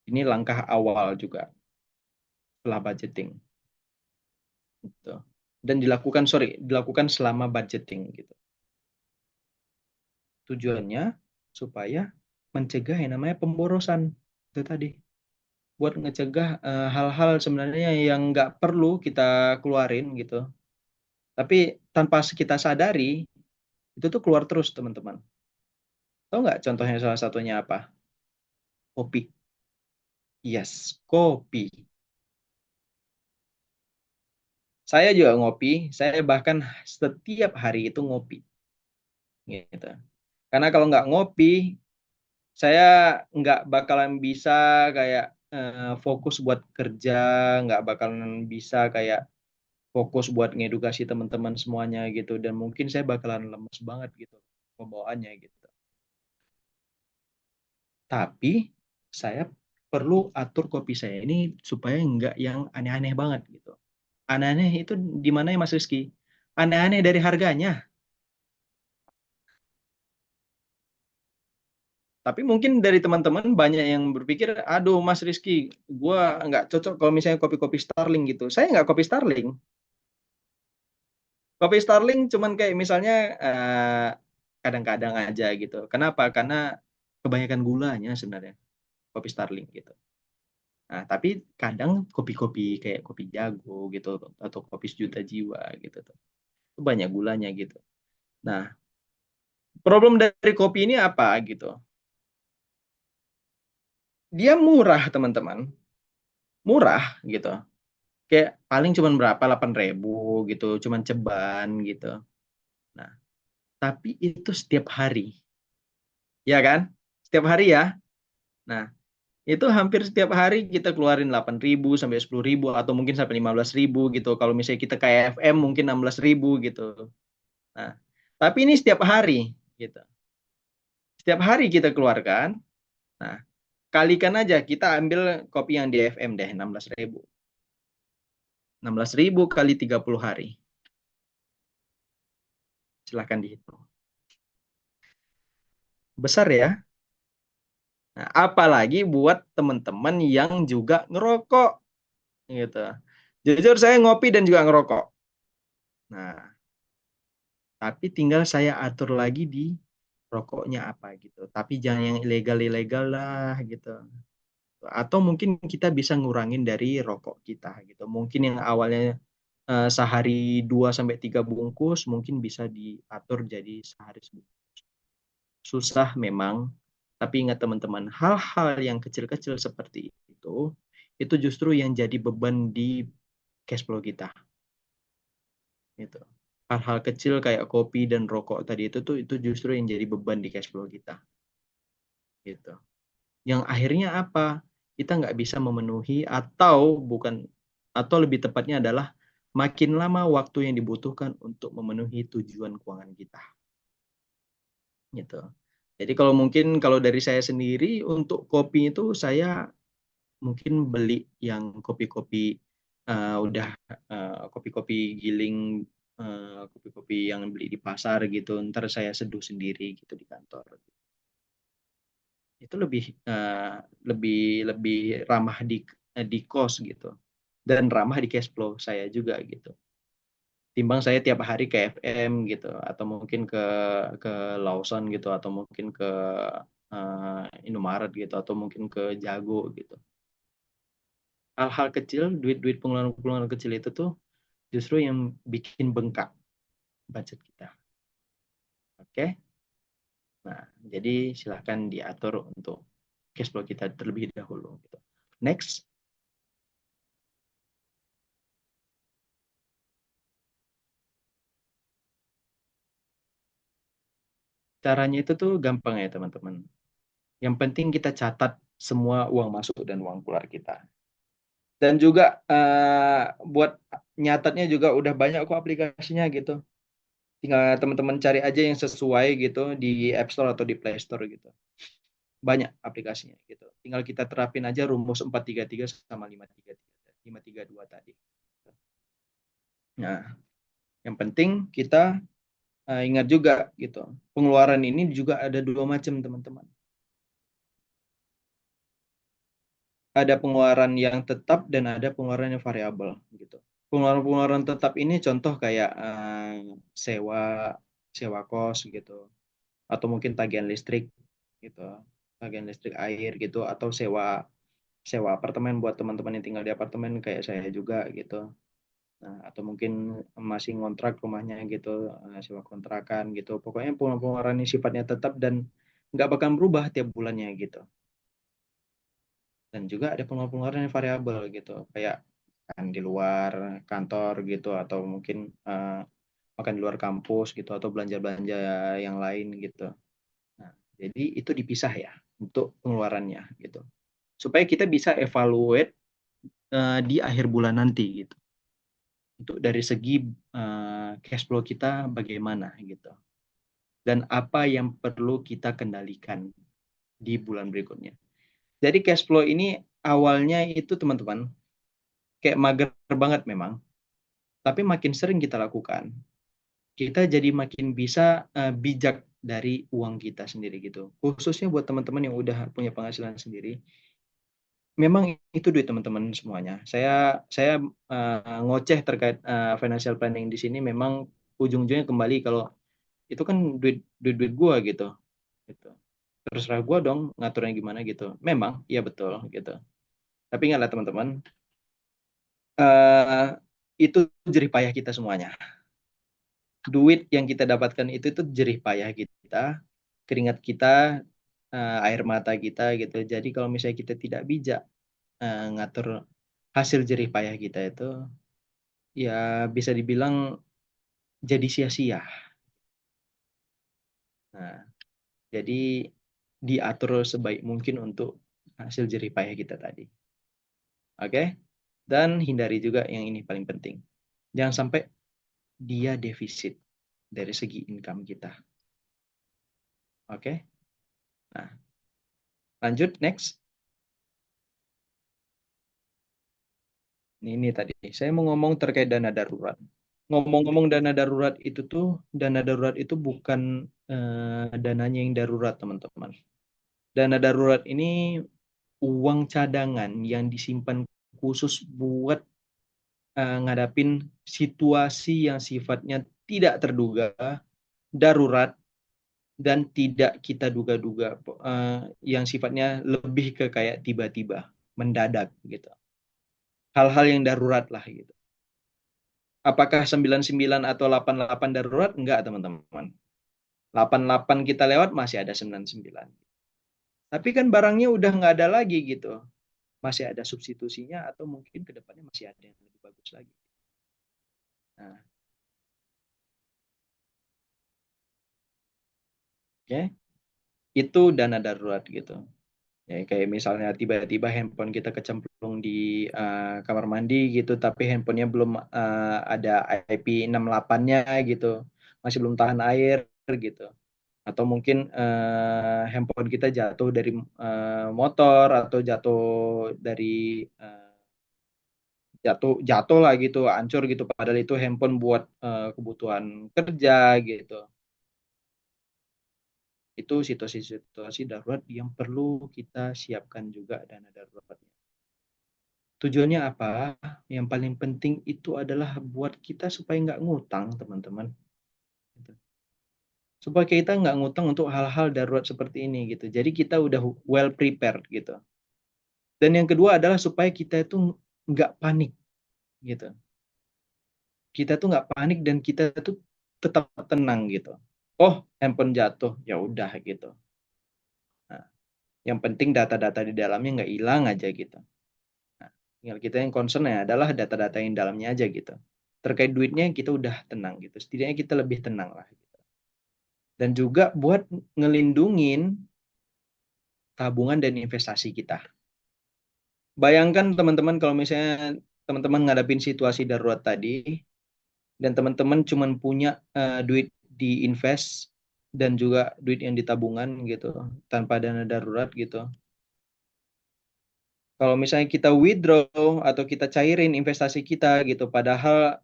Ini langkah awal juga setelah budgeting gitu. Dan dilakukan selama budgeting gitu. Tujuannya supaya mencegah yang namanya pemborosan itu tadi, buat ngecegah hal-hal sebenarnya yang nggak perlu kita keluarin gitu, tapi tanpa kita sadari itu tuh keluar terus teman-teman. Tahu nggak contohnya, salah satunya apa? Kopi. Yes, kopi. Saya juga ngopi, saya bahkan setiap hari itu ngopi gitu. Karena kalau nggak ngopi, saya nggak bakalan bisa kayak fokus buat kerja, nggak bakalan bisa kayak fokus buat ngedukasi teman-teman semuanya gitu, dan mungkin saya bakalan lemes banget gitu. pembawaannya gitu. Tapi saya perlu atur kopi saya ini supaya nggak yang aneh-aneh banget gitu. Aneh-aneh itu di mana ya Mas Rizky? Aneh-aneh dari harganya. Tapi mungkin dari teman-teman banyak yang berpikir, aduh Mas Rizky, gue nggak cocok kalau misalnya kopi-kopi Starling gitu. Saya nggak kopi Starling. Kopi Starling cuman kayak misalnya kadang-kadang aja gitu. Kenapa? Karena kebanyakan gulanya sebenarnya kopi Starling gitu. Nah, tapi kadang kopi-kopi kayak kopi jago gitu atau kopi sejuta jiwa gitu tuh. Itu banyak gulanya gitu. Nah, problem dari kopi ini apa gitu? Dia murah, teman-teman. Murah gitu. Kayak paling cuman berapa? 8.000 gitu, cuman ceban gitu. Nah, tapi itu setiap hari. Ya kan? Setiap hari ya. Nah, itu hampir setiap hari kita keluarin 8.000 sampai 10.000 atau mungkin sampai 15.000 gitu. Kalau misalnya kita kayak FM mungkin 16.000 gitu. Nah, tapi ini setiap hari gitu. Setiap hari kita keluarkan. Nah, kalikan aja kita ambil kopi yang di FM deh 16.000. 16.000 kali 30 hari. Silahkan dihitung. Besar ya. Nah, apalagi buat teman-teman yang juga ngerokok gitu. Jujur saya ngopi dan juga ngerokok. Nah, tapi tinggal saya atur lagi di rokoknya apa gitu. Tapi jangan yang ilegal-ilegal lah gitu. Atau mungkin kita bisa ngurangin dari rokok kita gitu. Mungkin yang awalnya sehari 2 sampai 3 bungkus mungkin bisa diatur jadi sehari sebungkus. Susah memang, tapi ingat teman-teman, hal-hal yang kecil-kecil seperti itu justru yang jadi beban di cash flow kita. Gitu. Hal-hal kecil kayak kopi dan rokok tadi itu justru yang jadi beban di cash flow kita. Gitu. Yang akhirnya apa? Kita nggak bisa memenuhi atau bukan atau lebih tepatnya adalah makin lama waktu yang dibutuhkan untuk memenuhi tujuan keuangan kita. Gitu. Jadi kalau mungkin kalau dari saya sendiri untuk kopi itu saya mungkin beli yang kopi-kopi udah kopi-kopi giling kopi-kopi yang beli di pasar gitu ntar saya seduh sendiri gitu di kantor itu lebih lebih ramah di cost gitu dan ramah di cash flow saya juga gitu timbang saya tiap hari ke FM gitu atau mungkin ke Lawson gitu atau mungkin ke Indomaret gitu atau mungkin ke Jago gitu hal-hal kecil duit-duit pengeluaran-pengeluaran kecil itu tuh justru yang bikin bengkak budget kita oke nah jadi silahkan diatur untuk cash flow kita terlebih dahulu gitu next caranya itu tuh gampang ya teman-teman yang penting kita catat semua uang masuk dan uang keluar kita dan juga buat nyatatnya juga udah banyak kok aplikasinya gitu tinggal teman-teman cari aja yang sesuai gitu di App Store atau di Play Store gitu banyak aplikasinya gitu tinggal kita terapin aja rumus 433 sama 533 532 tadi nah yang penting kita ingat juga gitu pengeluaran ini juga ada dua macam teman-teman ada pengeluaran yang tetap dan ada pengeluaran yang variabel gitu. Pengeluaran-pengeluaran tetap ini contoh kayak sewa sewa kos gitu atau mungkin tagihan listrik gitu. Tagihan listrik air gitu atau sewa sewa apartemen buat teman-teman yang tinggal di apartemen kayak saya juga gitu. Nah, atau mungkin masih ngontrak rumahnya gitu, sewa kontrakan gitu. Pokoknya pengeluaran ini sifatnya tetap dan nggak bakal berubah tiap bulannya gitu. Dan juga ada pengeluaran-pengeluaran yang variabel gitu kayak kan di luar kantor gitu atau mungkin makan di luar kampus gitu atau belanja-belanja yang lain gitu. Nah, jadi itu dipisah ya untuk pengeluarannya gitu. Supaya kita bisa evaluate di akhir bulan nanti gitu. Untuk dari segi cash flow kita bagaimana gitu. dan apa yang perlu kita kendalikan di bulan berikutnya. Jadi cash flow ini awalnya itu teman-teman kayak mager banget memang, tapi makin sering kita lakukan, kita jadi makin bisa bijak dari uang kita sendiri gitu. Khususnya buat teman-teman yang udah punya penghasilan sendiri, memang itu duit teman-teman semuanya. Saya ngoceh terkait financial planning di sini memang ujung-ujungnya kembali kalau itu kan duit duit duit gua gitu. Gitu. Terserah gua dong ngaturnya gimana gitu. Memang iya betul gitu. Tapi ingatlah teman-teman, eh itu jerih payah kita semuanya. Duit yang kita dapatkan itu jerih payah kita, keringat kita, air mata kita gitu. Jadi kalau misalnya kita tidak bijak ngatur hasil jerih payah kita itu, ya bisa dibilang jadi sia-sia. Nah, jadi diatur sebaik mungkin untuk hasil jerih payah kita tadi. Oke? Dan hindari juga yang ini paling penting. Jangan sampai dia defisit dari segi income kita. Oke? Nah, lanjut next. Ini tadi, saya mau ngomong terkait dana darurat. Ngomong-ngomong dana darurat itu bukan dananya yang darurat, teman-teman. Dana darurat ini uang cadangan yang disimpan khusus buat ngadapin situasi yang sifatnya tidak terduga, darurat, dan tidak kita duga-duga, yang sifatnya lebih ke kayak tiba-tiba, mendadak gitu. Hal-hal yang darurat lah gitu. Apakah 99 atau 88 darurat? Enggak, teman-teman. 88 kita lewat masih ada 99. Tapi kan barangnya udah nggak ada lagi gitu. Masih ada substitusinya atau mungkin ke depannya masih ada yang lebih bagus lagi. Nah, oke. Itu dana darurat gitu. Ya, kayak misalnya tiba-tiba handphone kita kecemplung di kamar mandi gitu, tapi handphonenya belum ada IP68-nya gitu, masih belum tahan air gitu. Atau mungkin handphone kita jatuh dari motor atau jatuh dari jatuh jatuh lah gitu, hancur gitu. Padahal itu handphone buat kebutuhan kerja gitu. Itu situasi-situasi darurat yang perlu kita siapkan juga dana daruratnya. Tujuannya apa? Yang paling penting itu adalah buat kita supaya nggak ngutang, teman-teman. Gitu. Supaya kita nggak ngutang untuk hal-hal darurat seperti ini gitu. Jadi kita udah well prepared gitu. Dan yang kedua adalah supaya kita itu nggak panik gitu. Kita tuh nggak panik dan kita tuh tetap tenang gitu. Oh, handphone jatuh, ya udah gitu. Nah, yang penting data-data di dalamnya nggak hilang aja gitu. Nah, tinggal kita yang concern ya adalah data-data yang dalamnya aja gitu. Terkait duitnya kita udah tenang gitu. Setidaknya kita lebih tenang lah. Gitu. Dan juga buat ngelindungin tabungan dan investasi kita. Bayangkan teman-teman kalau misalnya teman-teman ngadapin situasi darurat tadi, dan teman-teman cuma punya duit di invest dan juga duit yang ditabungan gitu tanpa dana darurat gitu. Kalau misalnya kita withdraw atau kita cairin investasi kita gitu, padahal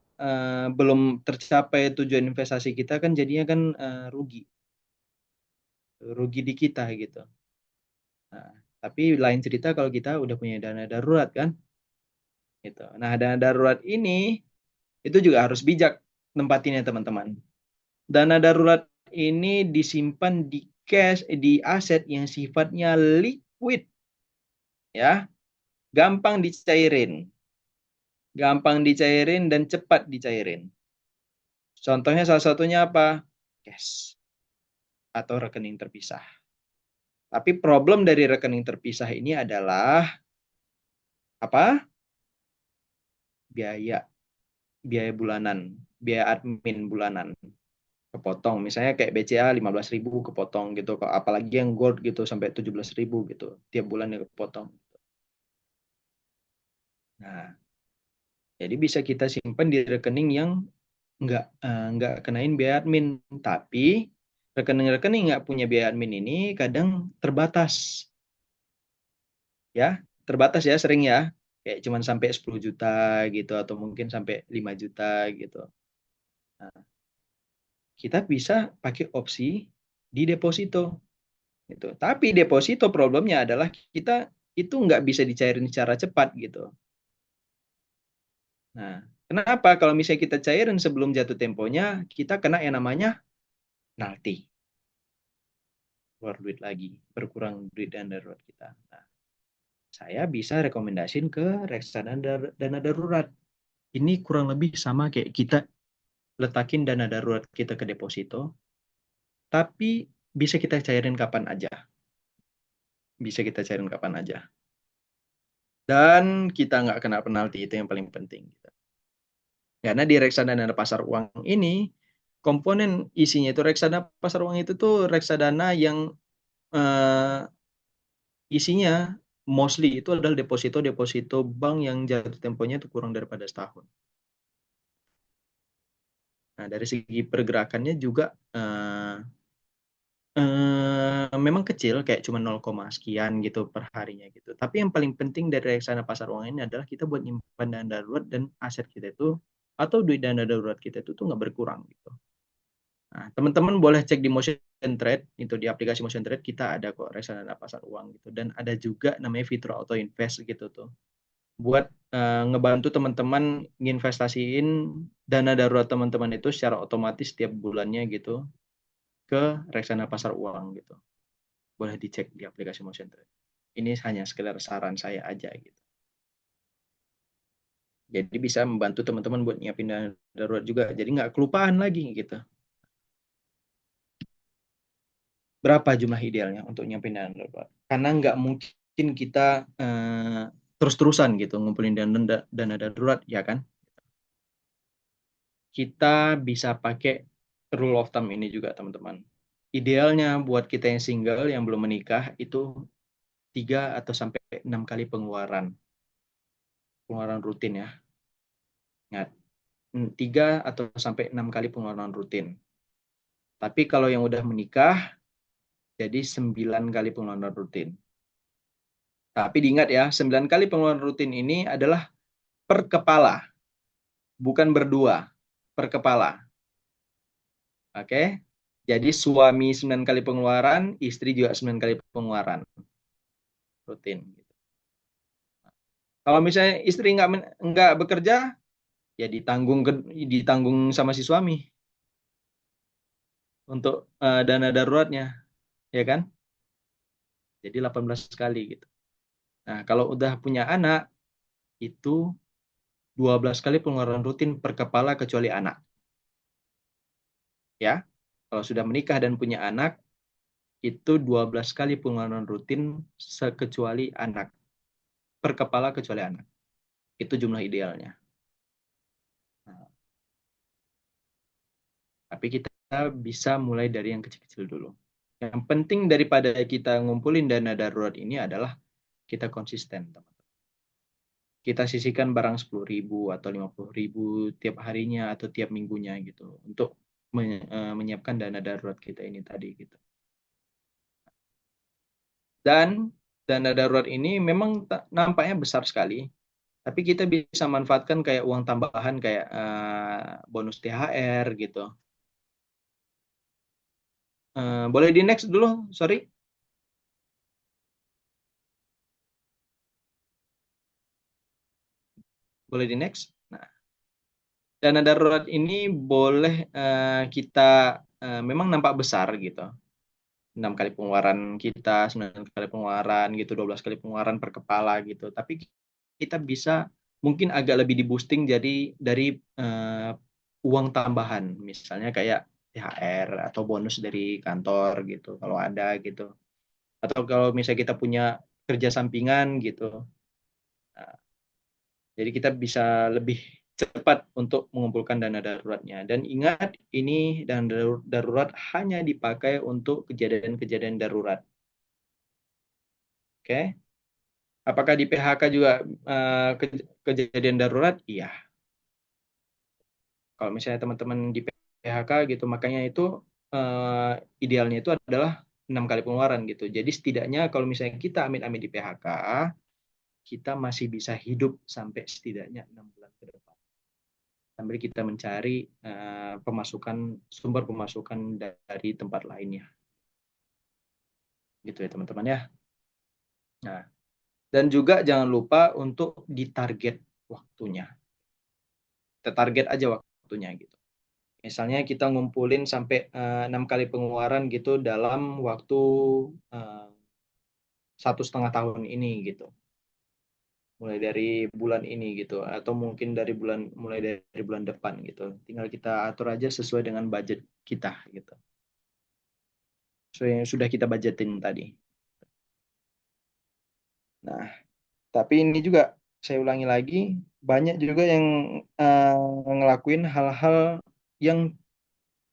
belum tercapai tujuan investasi kita kan jadinya kan rugi di kita gitu. Nah, tapi lain cerita kalau kita udah punya dana darurat kan, gitu. Nah, dana darurat ini itu juga harus bijak nempatinnya teman-teman. Dana darurat ini disimpan di cash, di aset yang sifatnya liquid, ya, gampang dicairin dan cepat dicairin. Contohnya salah satunya apa? Cash atau rekening terpisah. Tapi problem dari rekening terpisah ini adalah apa? Biaya, biaya bulanan, biaya admin bulanan kepotong. Misalnya kayak BCA 15.000 kepotong gitu. Apalagi yang gold gitu sampai 17.000 gitu. Tiap bulannya kepotong. Nah, jadi bisa kita simpan di rekening yang nggak kenain biaya admin, tapi Rekening-rekening nggak punya biaya admin ini kadang terbatas, ya, terbatas ya sering ya, kayak cuman sampai 10 juta gitu atau mungkin sampai 5 juta gitu. Nah, kita bisa pakai opsi di deposito gitu. Tapi deposito problemnya adalah kita itu nggak bisa dicairin secara cepat gitu. Nah, kenapa? Kalau misalnya kita cairin sebelum jatuh temponya, kita kena yang namanya penalti. Keluar duit lagi, berkurang duit dana darurat kita. Nah, saya bisa rekomendasiin ke reksadana dana darurat. Ini kurang lebih sama kayak kita letakin dana darurat kita ke deposito, tapi bisa kita cairin kapan aja. Bisa kita cairin kapan aja. Dan kita nggak kena penalti, itu yang paling penting. Karena di reksadana pasar uang ini, komponen isinya itu reksadana pasar uang itu tuh reksadana yang eh, isinya mostly itu adalah deposito-deposito bank yang jatuh temponya itu kurang daripada setahun. Nah, dari segi pergerakannya juga memang kecil, kayak cuma 0, sekian gitu per harinya gitu. Tapi yang paling penting dari reksadana pasar uang ini adalah kita buat nyimpan dana darurat dan aset kita itu atau duit dana darurat kita itu tuh nggak berkurang gitu. Nah, teman-teman boleh cek di Motion Trade, itu di aplikasi Motion Trade kita ada kok reksadana pasar uang gitu. Dan ada juga namanya fitur auto invest gitu tuh. Buat ngebantu teman-teman nginvestasiin dana darurat teman-teman itu secara otomatis setiap bulannya gitu ke reksadana pasar uang gitu. Boleh dicek di aplikasi Motion Trade. Ini hanya sekedar saran saya aja gitu. Jadi bisa membantu teman-teman buat nyiapin dana darurat juga. Jadi nggak kelupaan lagi gitu. Berapa jumlah idealnya untuk nyiapin dana darurat? Karena nggak mungkin kita terus-terusan gitu ngumpulin dana darurat, ya kan? Kita bisa pakai rule of thumb ini juga, teman-teman. Idealnya buat kita yang single, yang belum menikah, itu 3 atau sampai 6 kali pengeluaran. Pengeluaran rutin ya. Ingat, 3 atau sampai 6 kali pengeluaran rutin. Tapi kalau yang udah menikah, jadi 9 kali pengeluaran rutin. Tapi diingat ya, 9 kali pengeluaran rutin ini adalah per kepala, bukan berdua, per kepala. Oke? Jadi suami 9 kali pengeluaran, istri juga 9 kali pengeluaran rutin. Kalau misalnya istri nggak bekerja, ya ditanggung sama si suami untuk dana daruratnya, ya kan? Jadi 18 kali gitu. Nah, kalau udah punya anak, itu 12 kali pengeluaran rutin per kepala kecuali anak. Ya, kalau sudah menikah dan punya anak, itu 12 kali pengeluaran rutin sekecuali anak. Per kepala kecuali anak. Itu jumlah idealnya. Nah, tapi kita bisa mulai dari yang kecil-kecil dulu. Yang penting daripada kita ngumpulin dana darurat ini adalah kita konsisten, teman-teman. Kita sisihkan barang 10.000 atau 50.000 tiap harinya atau tiap minggunya gitu untuk menyiapkan dana darurat kita ini tadi gitu. Dan dana darurat ini memang nampaknya besar sekali, tapi kita bisa manfaatkan kayak uang tambahan kayak bonus THR gitu. Boleh di next dulu, sorry. Boleh di next. Nah, dana darurat ini boleh kita memang nampak besar gitu. 6 kali pengeluaran kita, 9 kali pengeluaran gitu, 12 kali pengeluaran per kepala gitu. Tapi kita bisa mungkin agak lebih di boosting jadi dari uang tambahan, misalnya kayak THR atau bonus dari kantor gitu kalau ada gitu. Atau kalau misalnya kita punya kerja sampingan gitu. Nah, jadi kita bisa lebih cepat untuk mengumpulkan dana daruratnya. Dan ingat, ini dana darurat hanya dipakai untuk kejadian-kejadian darurat. Oke? Apakah di PHK juga kejadian darurat? Iya. Kalau misalnya teman-teman di PHK gitu, makanya itu idealnya itu adalah 6 kali pengeluaran gitu. Jadi setidaknya kalau misalnya kita amit-amit di PHK, kita masih bisa hidup sampai setidaknya 6 bulan ke depan. Sambil kita mencari sumber pemasukan dari tempat lainnya. Gitu ya teman-teman ya. Nah, dan juga jangan lupa untuk ditarget waktunya. Kita target aja waktunya gitu. Misalnya kita ngumpulin sampai 6 kali pengeluaran gitu dalam waktu 1,5 tahun ini gitu. Mulai dari bulan ini gitu, atau mungkin mulai dari bulan depan gitu. Tinggal kita atur aja sesuai dengan budget kita gitu. Sesuai yang sudah kita budgetin tadi. Nah, tapi ini juga saya ulangi lagi, banyak juga yang ngelakuin hal-hal yang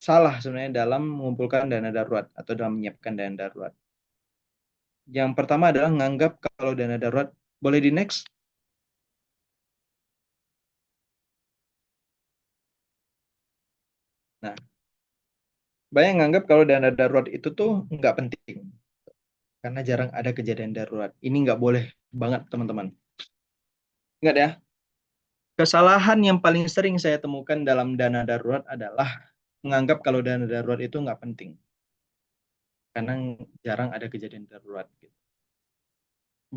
salah sebenarnya dalam mengumpulkan dana darurat atau dalam menyiapkan dana darurat. Yang pertama adalah menganggap kalau dana darurat, boleh di next? Nah, banyak nganggap kalau dana darurat itu tuh nggak penting karena jarang ada kejadian darurat. Ini nggak boleh banget teman-teman. Ingat ya, kesalahan yang paling sering saya temukan dalam dana darurat adalah menganggap kalau dana darurat itu nggak penting karena jarang ada kejadian darurat. Gitu.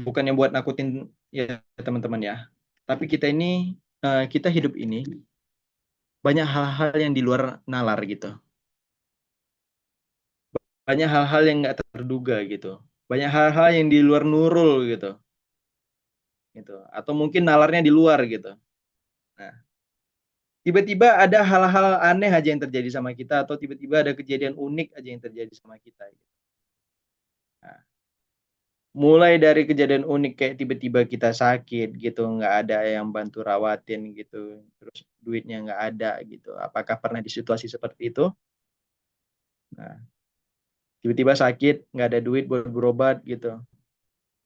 Bukannya buat nakutin ya teman-teman ya, tapi kita hidup ini banyak hal-hal yang di luar nalar gitu. Banyak hal-hal yang nggak terduga gitu. Banyak hal-hal yang di luar nurul gitu. Gitu. Atau mungkin nalarnya di luar gitu. Nah, tiba-tiba ada hal-hal aneh aja yang terjadi sama kita atau tiba-tiba ada kejadian unik aja yang terjadi sama kita. Gitu. Nah, mulai dari kejadian unik kayak tiba-tiba kita sakit gitu, nggak ada yang bantu rawatin gitu, terus duitnya nggak ada gitu. Apakah pernah di situasi seperti itu? Nah, tiba-tiba sakit, nggak ada duit buat berobat gitu.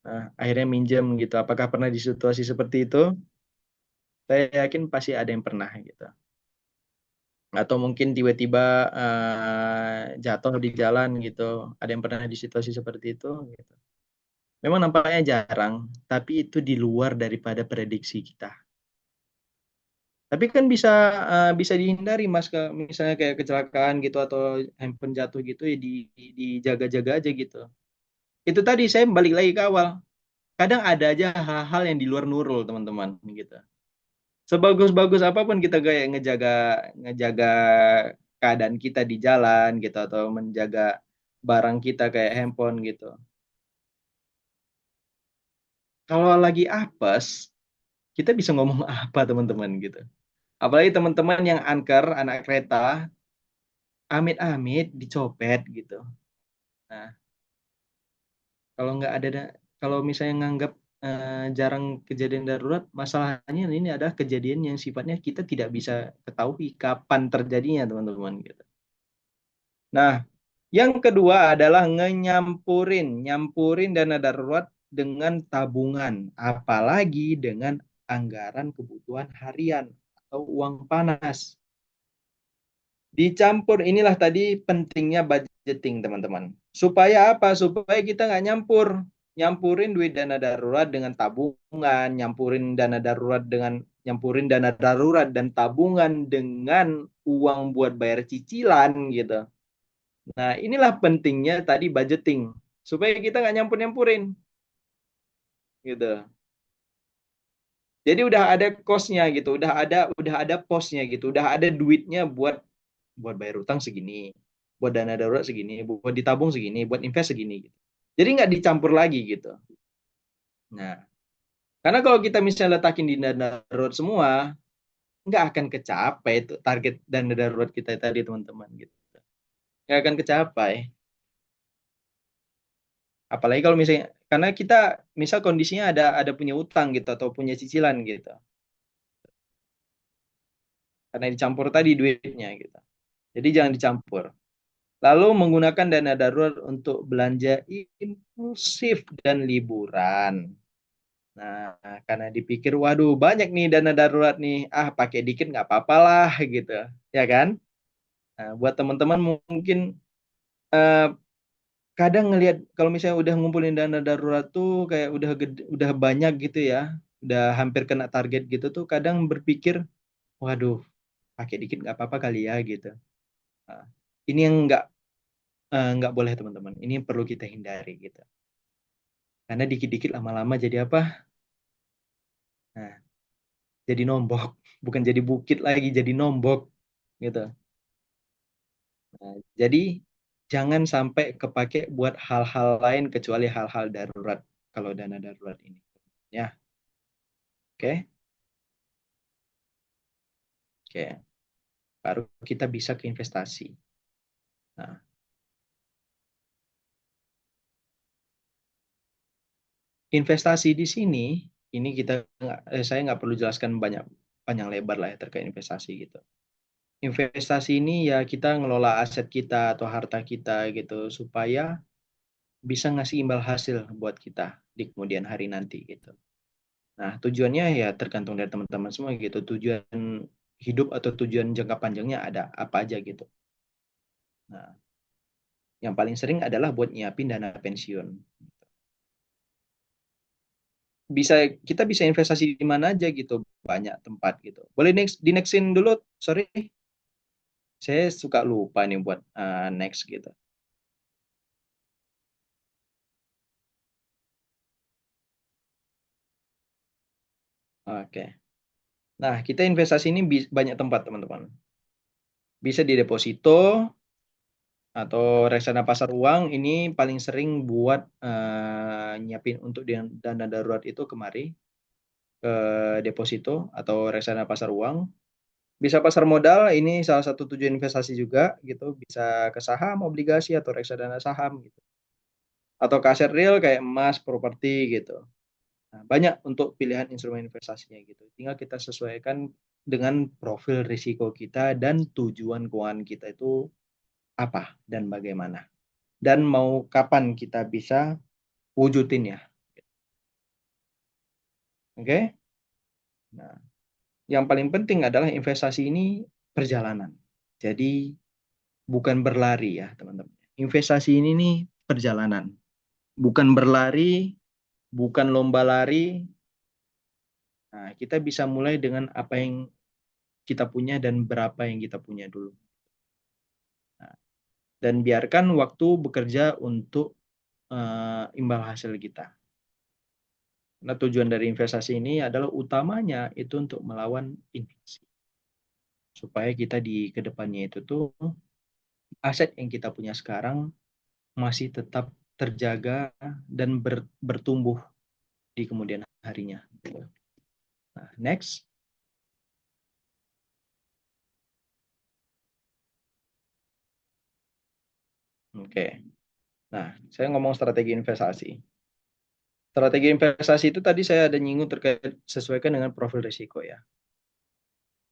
Nah, akhirnya minjem gitu. Apakah pernah di situasi seperti itu? Saya yakin pasti ada yang pernah gitu. Atau mungkin tiba-tiba jatuh di jalan gitu. Ada yang pernah di situasi seperti itu gitu. Memang nampaknya jarang, tapi itu di luar daripada prediksi kita. Tapi kan bisa dihindari Mas, misalnya kayak kecelakaan gitu atau handphone jatuh gitu ya dijaga-jaga aja gitu. Itu tadi saya balik lagi ke awal. Kadang ada aja hal-hal yang di luar nurul teman-teman gitu. Sebagus-bagus apapun kita kayak ngejaga ngejaga keadaan kita di jalan gitu atau menjaga barang kita kayak handphone gitu. Kalau lagi apes, kita bisa ngomong apa teman-teman gitu. Apalagi teman-teman yang angker anak kereta, amit-amit dicopet gitu. Nah, kalau nggak ada kalau misalnya nganggap jarang kejadian darurat, masalahnya ini adalah kejadian yang sifatnya kita tidak bisa ketahui kapan terjadinya teman-teman gitu. Nah, yang kedua adalah nyampurin dana darurat dengan tabungan, apalagi dengan anggaran kebutuhan harian atau uang panas. Dicampur inilah tadi pentingnya budgeting teman-teman. Supaya apa? Supaya kita nggak nyampurin duit dana darurat dengan tabungan, nyampurin dana darurat dan tabungan dengan uang buat bayar cicilan gitu. Nah, inilah pentingnya tadi budgeting supaya kita nggak nyampur-nyampurin gitu. Jadi udah ada cost-nya gitu, udah ada posnya gitu, udah ada duitnya buat bayar utang segini, buat dana darurat segini, buat ditabung segini, buat invest segini gitu. Jadi nggak dicampur lagi gitu. Nah, karena kalau kita misalnya letakin di dana darurat semua, nggak akan kecapai itu target dana darurat kita tadi teman-teman gitu. Nggak akan kecapai. Apalagi kalau misalnya karena kita misal kondisinya ada punya utang gitu atau punya cicilan gitu. Karena dicampur tadi duitnya gitu. Jadi jangan dicampur. Lalu menggunakan dana darurat untuk belanja impulsif dan liburan. Nah, karena dipikir, waduh banyak nih dana darurat nih, pakai dikit nggak apa-apa lah gitu, ya kan? Nah, buat teman-teman mungkin eh, kadang ngelihat kalau misalnya udah ngumpulin dana darurat tuh kayak udah gede, udah banyak gitu ya, udah hampir kena target gitu tuh, kadang berpikir, waduh, pakai dikit nggak apa-apa kali ya gitu. Nah, ini yang nggak boleh teman-teman. Ini yang perlu kita hindari gitu. Karena dikit-dikit lama-lama jadi apa? Nah, jadi nombok, bukan jadi bukit lagi, jadi nombok gitu. Nah, jadi jangan sampai kepake buat hal-hal lain kecuali hal-hal darurat kalau dana darurat ini. Ya, oke. Oke, baru kita bisa ke investasi. Nah, investasi di sini, ini saya nggak perlu jelaskan banyak panjang lebar lah ya terkait investasi gitu. Investasi ini ya kita ngelola aset kita atau harta kita gitu supaya bisa ngasih imbal hasil buat kita di kemudian hari nanti gitu. Nah, tujuannya ya tergantung dari teman-teman semua gitu. Tujuan hidup atau tujuan jangka panjangnya ada apa aja gitu. Nah, yang paling sering adalah buat nyiapin dana pensiun. Bisa kita bisa investasi di mana aja gitu, banyak tempat gitu. Boleh di nextin dulu, sorry, saya suka lupa nih buat next gitu. Oke. Nah, kita investasi ini banyak tempat teman-teman. Bisa di deposito atau reksadana pasar uang, ini paling sering buat nyiapin untuk dana darurat itu kemari ke deposito atau reksadana pasar uang. Bisa pasar modal, ini salah satu tujuan investasi juga gitu. Bisa ke saham, obligasi atau reksadana saham gitu. Atau ke aset real kayak emas, properti gitu. Nah, banyak untuk pilihan instrumen investasinya gitu. Tinggal kita sesuaikan dengan profil risiko kita dan tujuan keuangan kita itu apa dan bagaimana. Dan mau kapan kita bisa wujudin ya. Oke? Nah, yang paling penting adalah investasi ini perjalanan. Jadi bukan berlari ya, teman-teman. Investasi ini nih perjalanan. Bukan berlari, bukan lomba lari. Nah, kita bisa mulai dengan apa yang kita punya dan berapa yang kita punya dulu. Nah, dan biarkan waktu bekerja untuk imbal hasil kita. Nah, tujuan dari investasi ini adalah utamanya itu untuk melawan inflasi. Supaya kita di kedepannya itu tuh aset yang kita punya sekarang masih tetap terjaga dan bertumbuh di kemudian harinya. Nah, next. Oke. Nah, saya ngomong strategi investasi. Strategi investasi itu tadi saya ada nyinggung terkait sesuaikan dengan profil risiko ya.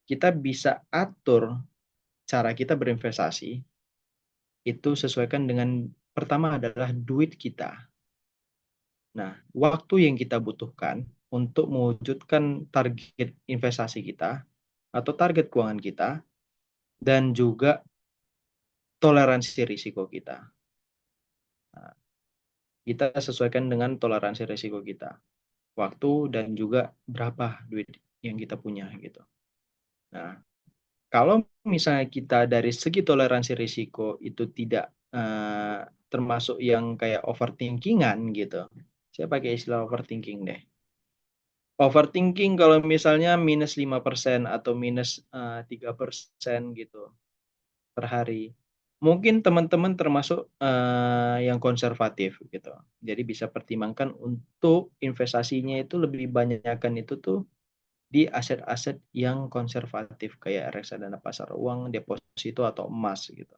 Kita bisa atur cara kita berinvestasi itu sesuaikan dengan pertama adalah duit kita. Nah, waktu yang kita butuhkan untuk mewujudkan target investasi kita atau target keuangan kita dan juga toleransi risiko kita. Nah, kita sesuaikan dengan toleransi risiko kita, waktu dan juga berapa duit yang kita punya gitu. Nah, kalau misalnya kita dari segi toleransi risiko itu tidak termasuk yang kayak overthinkingan gitu. Saya pakai istilah overthinking deh. Overthinking kalau misalnya minus 5% atau minus 3% gitu per hari. Mungkin teman-teman termasuk yang konservatif gitu. Jadi bisa pertimbangkan untuk investasinya itu lebih banyakkan itu tuh di aset-aset yang konservatif kayak reksadana pasar uang, deposito atau emas gitu.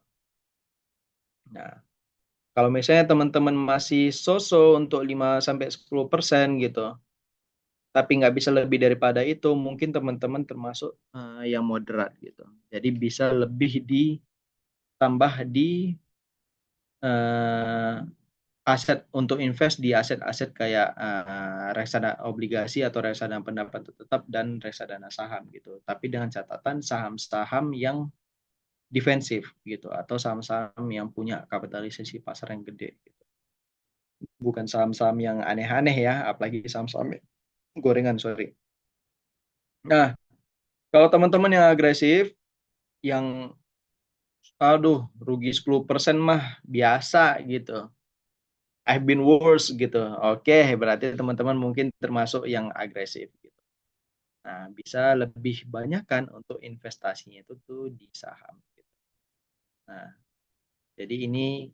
Nah, kalau misalnya teman-teman masih so-so untuk 5 sampai 10% gitu, tapi nggak bisa lebih daripada itu, mungkin teman-teman termasuk yang moderat gitu. Jadi bisa lebih ditambah di eh, aset untuk invest di aset-aset kayak reksadana obligasi atau reksadana pendapat tetap dan reksadana saham gitu. Tapi dengan catatan saham-saham yang defensif gitu, atau saham-saham yang punya kapitalisasi pasar yang gede gitu. Bukan saham-saham yang aneh-aneh ya, apalagi saham-saham gorengan, sorry. Nah, kalau teman-teman yang agresif, yang aduh rugi 10% mah biasa gitu. I've been worse gitu. Oke, berarti teman-teman mungkin termasuk yang agresif gitu. Nah, bisa lebih banyak kan untuk investasinya itu tuh di saham gitu. Nah, jadi ini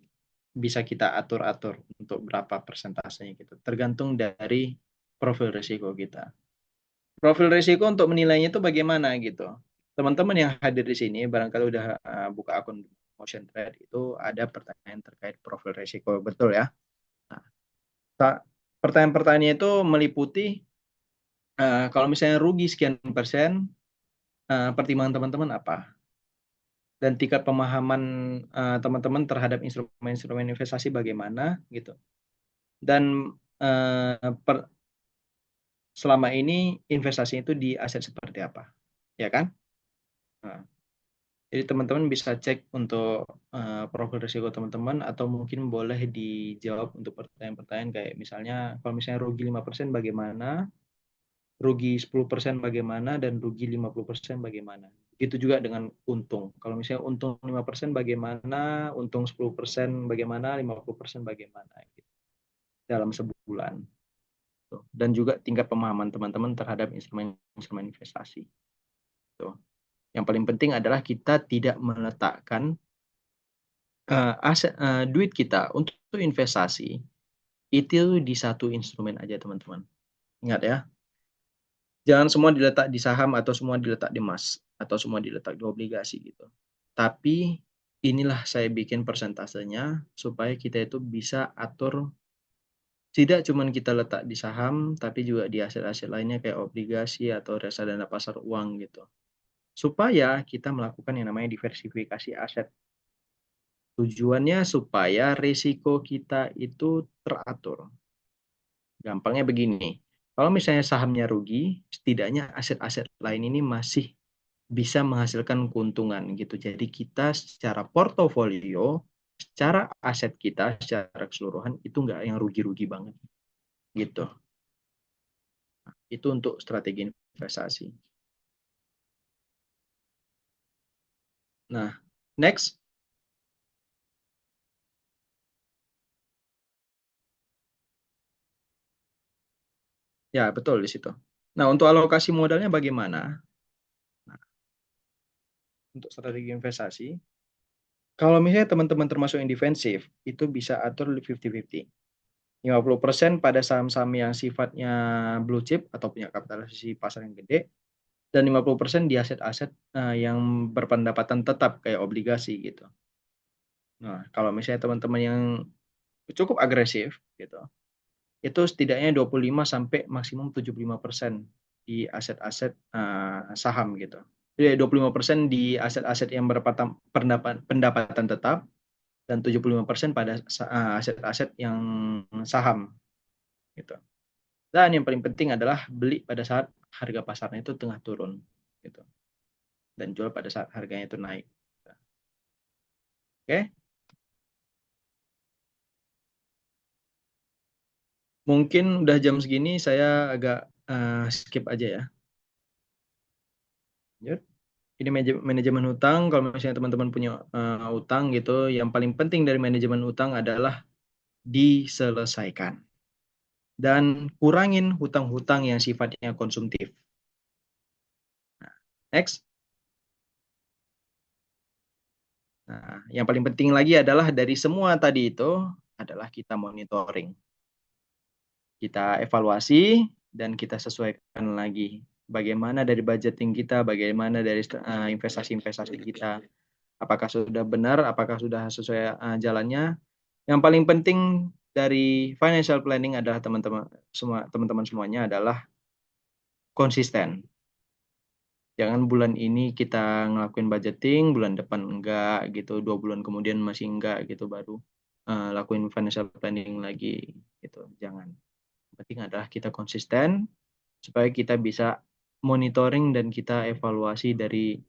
bisa kita atur-atur untuk berapa persentasenya gitu. Tergantung dari profil risiko kita. Profil risiko untuk menilainya itu bagaimana gitu. Teman-teman yang hadir di sini barangkali udah buka akun Motion Trade, itu ada pertanyaan terkait profil risiko, betul ya? Nah, pertanyaan-pertanyaannya itu meliputi kalau misalnya rugi sekian persen, pertimbangan teman-teman apa? Dan tingkat pemahaman teman-teman terhadap instrumen-instrumen investasi bagaimana gitu. Dan selama ini investasi itu di aset seperti apa, ya kan? Nah, jadi teman-teman bisa cek untuk profil risiko teman-teman, atau mungkin boleh dijawab untuk pertanyaan-pertanyaan kayak misalnya kalau misalnya rugi 5% bagaimana, rugi 10% bagaimana, dan rugi 50% bagaimana. Itu juga dengan untung. Kalau misalnya untung 5% bagaimana, untung 10% bagaimana, 50% bagaimana gitu, dalam sebulan. Dan juga tingkat pemahaman teman-teman terhadap instrumen-instrumen investasi. Tuh. Yang paling penting adalah kita tidak meletakkan duit kita untuk investasi itu di satu instrumen aja, teman-teman. Ingat ya, jangan semua diletak di saham, atau semua diletak di emas, atau semua diletak di obligasi gitu. Tapi inilah saya bikin persentasenya supaya kita itu bisa atur, tidak cuma kita letak di saham, tapi juga di aset-aset lainnya kayak obligasi atau reksadana pasar uang gitu. Supaya kita melakukan yang namanya diversifikasi aset. Tujuannya supaya risiko kita itu teratur. Gampangnya begini, kalau misalnya sahamnya rugi, setidaknya aset-aset lain ini masih bisa menghasilkan keuntungan gitu. Jadi kita secara portofolio, secara aset kita, secara keseluruhan itu nggak yang rugi-rugi banget gitu. Itu untuk strategi investasi. Nah, next. Ya, betul di situ. Nah, untuk alokasi modalnya bagaimana? Nah, untuk strategi investasi, kalau misalnya teman-teman termasuk yang defensif, itu bisa atur 50-50. 50% pada saham-saham yang sifatnya blue chip atau punya kapitalisasi pasar yang gede, dan 50% di aset-aset yang berpendapatan tetap kayak obligasi gitu. Nah, kalau misalnya teman-teman yang cukup agresif gitu, itu setidaknya 25 sampai maksimum 75% di aset-aset saham gitu. Jadi 25% di aset-aset yang pendapatan tetap, dan 75% pada aset-aset yang saham gitu. Dan yang paling penting adalah beli pada saat harga pasarnya itu tengah turun gitu. Dan jual pada saat harganya itu naik. Oke? Mungkin udah jam segini saya agak skip aja ya. Yuk. Ini manajemen hutang. Kalau misalnya teman-teman punya utang gitu, yang paling penting dari manajemen hutang adalah diselesaikan. Dan kurangin hutang-hutang yang sifatnya konsumtif. Nah, next. Nah, yang paling penting lagi adalah dari semua tadi itu adalah kita monitoring. Kita evaluasi dan kita sesuaikan lagi. Bagaimana dari budgeting kita, bagaimana dari investasi-investasi kita. Apakah sudah benar, apakah sudah sesuai jalannya. Yang paling penting dari financial planning adalah teman-teman semuanya adalah konsisten. Jangan bulan ini kita ngelakuin budgeting, bulan depan enggak gitu, 2 bulan kemudian masih enggak gitu, baru lakuin financial planning lagi gitu. Jangan. Yang penting adalah kita konsisten supaya kita bisa monitoring dan kita evaluasi dari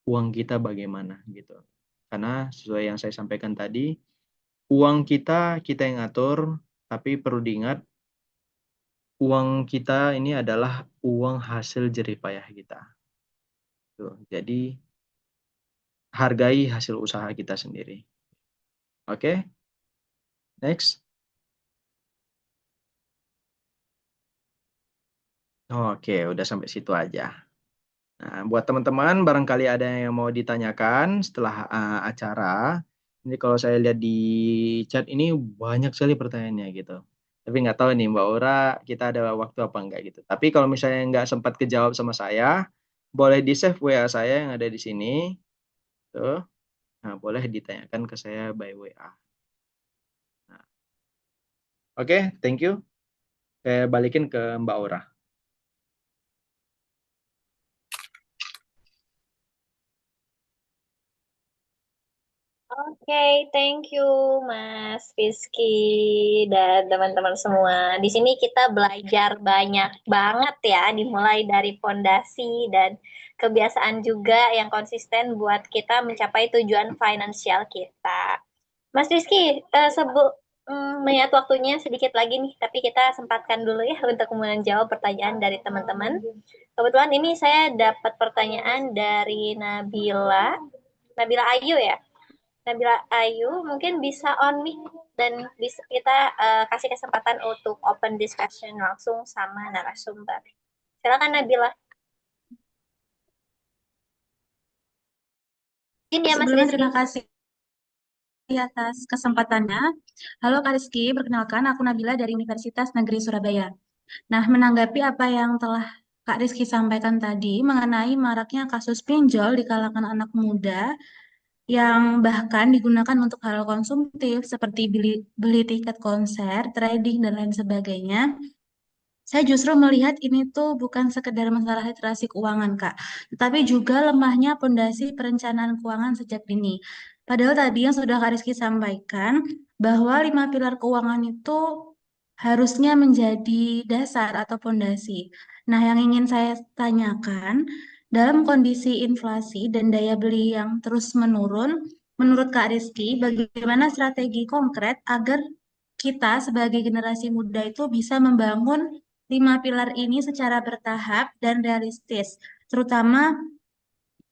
uang kita bagaimana gitu. Karena sesuai yang saya sampaikan tadi, uang kita yang atur, tapi perlu diingat uang kita ini adalah uang hasil jerih payah kita. Tuh, jadi hargai hasil usaha kita sendiri. Oke, next. Oke, udah sampai situ aja. Nah, buat teman-teman, barangkali ada yang mau ditanyakan setelah acara. Ini kalau saya lihat di chat ini banyak sekali pertanyaannya gitu. Tapi nggak tahu nih Mbak Ora, kita ada waktu apa enggak gitu. Tapi kalau misalnya nggak sempat kejawab sama saya, boleh di-save WA saya yang ada di sini. Tuh. Nah, boleh ditanyakan ke saya by WA. Nah, oke, thank you. Saya balikin ke Mbak Ora. Oke, thank you Mas Rizky dan teman-teman semua. Di sini kita belajar banyak banget ya, dimulai dari fondasi dan kebiasaan juga yang konsisten buat kita mencapai tujuan finansial kita. Mas Rizky, melihat waktunya sedikit lagi nih, tapi kita sempatkan dulu ya untuk menjawab pertanyaan dari teman-teman. Kebetulan ini saya dapat pertanyaan dari Nabila Ayu ya. Nabila Ayu mungkin bisa on mic dan bisa kita kasih kesempatan untuk open discussion langsung sama narasumber. Silakan Nabila. Ini ya Mas Sebelumnya Rizky. terima kasih atas kesempatannya. Halo Kak Rizky, perkenalkan aku Nabila dari Universitas Negeri Surabaya. Nah, menanggapi apa yang telah Kak Rizky sampaikan tadi mengenai maraknya kasus pinjol di kalangan anak muda yang bahkan digunakan untuk hal konsumtif seperti beli tiket konser, trading, dan lain sebagainya. Saya justru melihat ini tuh bukan sekedar masalah literasi keuangan, Kak, tetapi juga lemahnya pondasi perencanaan keuangan sejak dini. Padahal tadi yang sudah Kak Rizky sampaikan, bahwa 5 pilar keuangan itu harusnya menjadi dasar atau pondasi. Nah, yang ingin saya tanyakan, dalam kondisi inflasi dan daya beli yang terus menurun, menurut Kak Rizky, bagaimana strategi konkret agar kita sebagai generasi muda itu bisa membangun 5 pilar ini secara bertahap dan realistis, terutama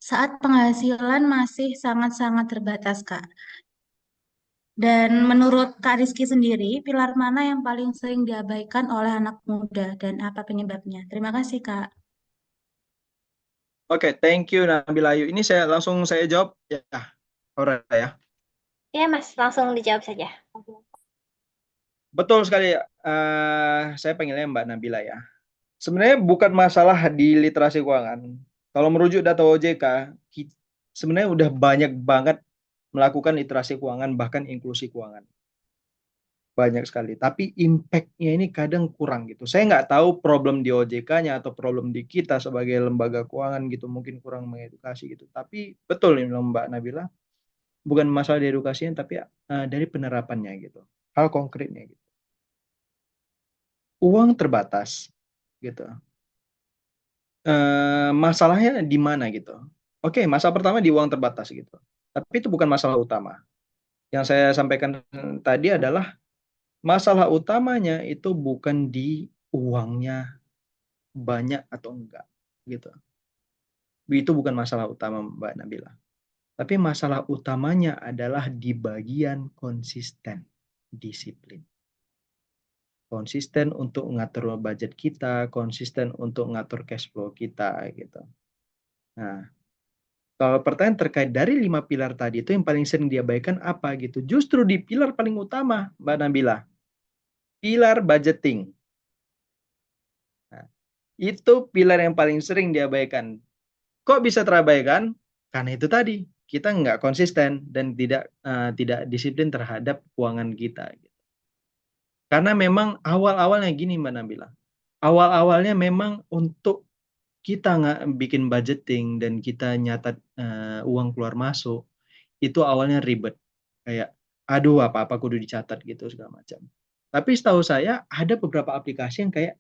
saat penghasilan masih sangat-sangat terbatas, Kak. Dan menurut Kak Rizky sendiri, pilar mana yang paling sering diabaikan oleh anak muda dan apa penyebabnya? Terima kasih, Kak. Oke, thank you Nabila Ayu. Ini saya jawab ya. Ora ya. Ya Mas, langsung dijawab saja. Betul sekali. Saya panggilnya Mbak Nabila ya. Sebenarnya bukan masalah di literasi keuangan. Kalau merujuk data OJK, sebenarnya udah banyak banget melakukan literasi keuangan, bahkan inklusi keuangan. Banyak sekali. Tapi impact-nya ini kadang kurang gitu. Saya nggak tahu problem di OJK-nya atau problem di kita sebagai lembaga keuangan gitu. Mungkin kurang mengedukasi gitu. Tapi betul nih Mbak Nabila. Bukan masalah di edukasinya, tapi dari penerapannya gitu. Hal konkretnya gitu. Uang terbatas gitu. Masalahnya di mana gitu. Oke, masalah pertama di uang terbatas gitu. Tapi itu bukan masalah utama. Yang saya sampaikan tadi adalah masalah utamanya itu bukan di uangnya banyak atau enggak gitu. Itu bukan masalah utama Mbak Nabila. Tapi masalah utamanya adalah di bagian konsisten, disiplin. Konsisten untuk ngatur budget kita, konsisten untuk ngatur cash flow kita gitu. Nah, kalau pertanyaan terkait dari 5 pilar tadi itu yang paling sering diabaikan apa gitu? Justru di pilar paling utama, Mbak Nabila, pilar budgeting. Nah, itu pilar yang paling sering diabaikan. Kok bisa terabaikan? Karena itu tadi kita nggak konsisten dan tidak disiplin terhadap keuangan kita. Karena memang awal-awalnya gini Mbak Nabila. Awal-awalnya memang untuk kita nggak bikin budgeting dan kita nyatat uang keluar masuk itu awalnya ribet kayak aduh apa-apa kudu dicatat gitu segala macam. Tapi setahu saya ada beberapa aplikasi yang kayak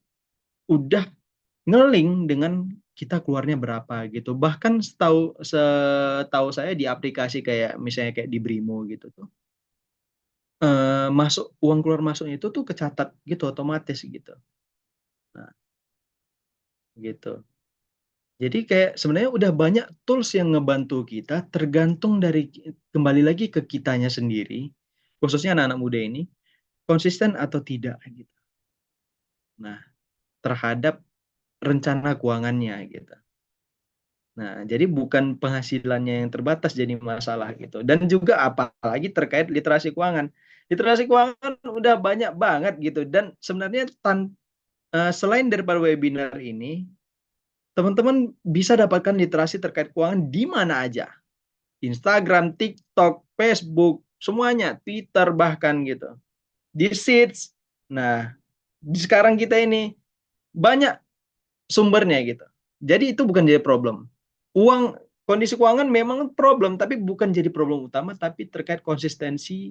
udah ngeling dengan kita keluarnya berapa gitu. Bahkan setahu saya di aplikasi kayak misalnya kayak di Brimo gitu tuh, masuk uang keluar masuknya itu tuh kecatat gitu otomatis gitu. Nah, gitu. Jadi kayak sebenarnya udah banyak tools yang ngebantu kita, tergantung dari kembali lagi ke kitanya sendiri, khususnya anak-anak muda ini, konsisten atau tidak gitu. Nah, terhadap rencana keuangannya gitu. Nah, jadi bukan penghasilannya yang terbatas jadi masalah gitu. Dan juga apalagi terkait literasi keuangan. Literasi keuangan udah banyak banget gitu. Dan sebenarnya selain daripada webinar ini, teman-teman bisa dapatkan literasi terkait keuangan di mana aja. Instagram, TikTok, Facebook, semuanya, Twitter bahkan gitu. Di Seeds. Nah, di sekarang kita ini banyak sumbernya gitu. Jadi itu bukan jadi problem. Kondisi keuangan memang problem, tapi bukan jadi problem utama, tapi terkait konsistensi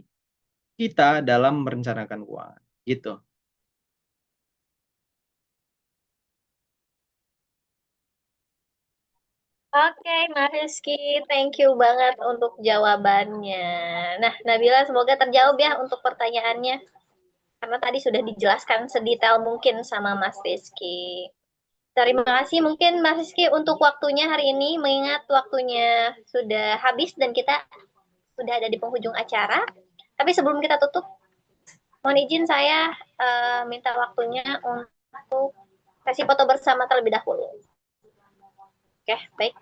kita dalam merencanakan keuangan. Gitu. Oke, Mas Rizky, thank you banget untuk jawabannya. Nah, Nabila semoga terjawab ya untuk pertanyaannya. Karena tadi sudah dijelaskan sedetail mungkin sama Mas Rizky. Terima kasih mungkin Mas Rizky untuk waktunya hari ini, mengingat waktunya sudah habis dan kita sudah ada di penghujung acara. Tapi sebelum kita tutup, mohon izin saya minta waktunya untuk sesi foto bersama terlebih dahulu. Oke, baik.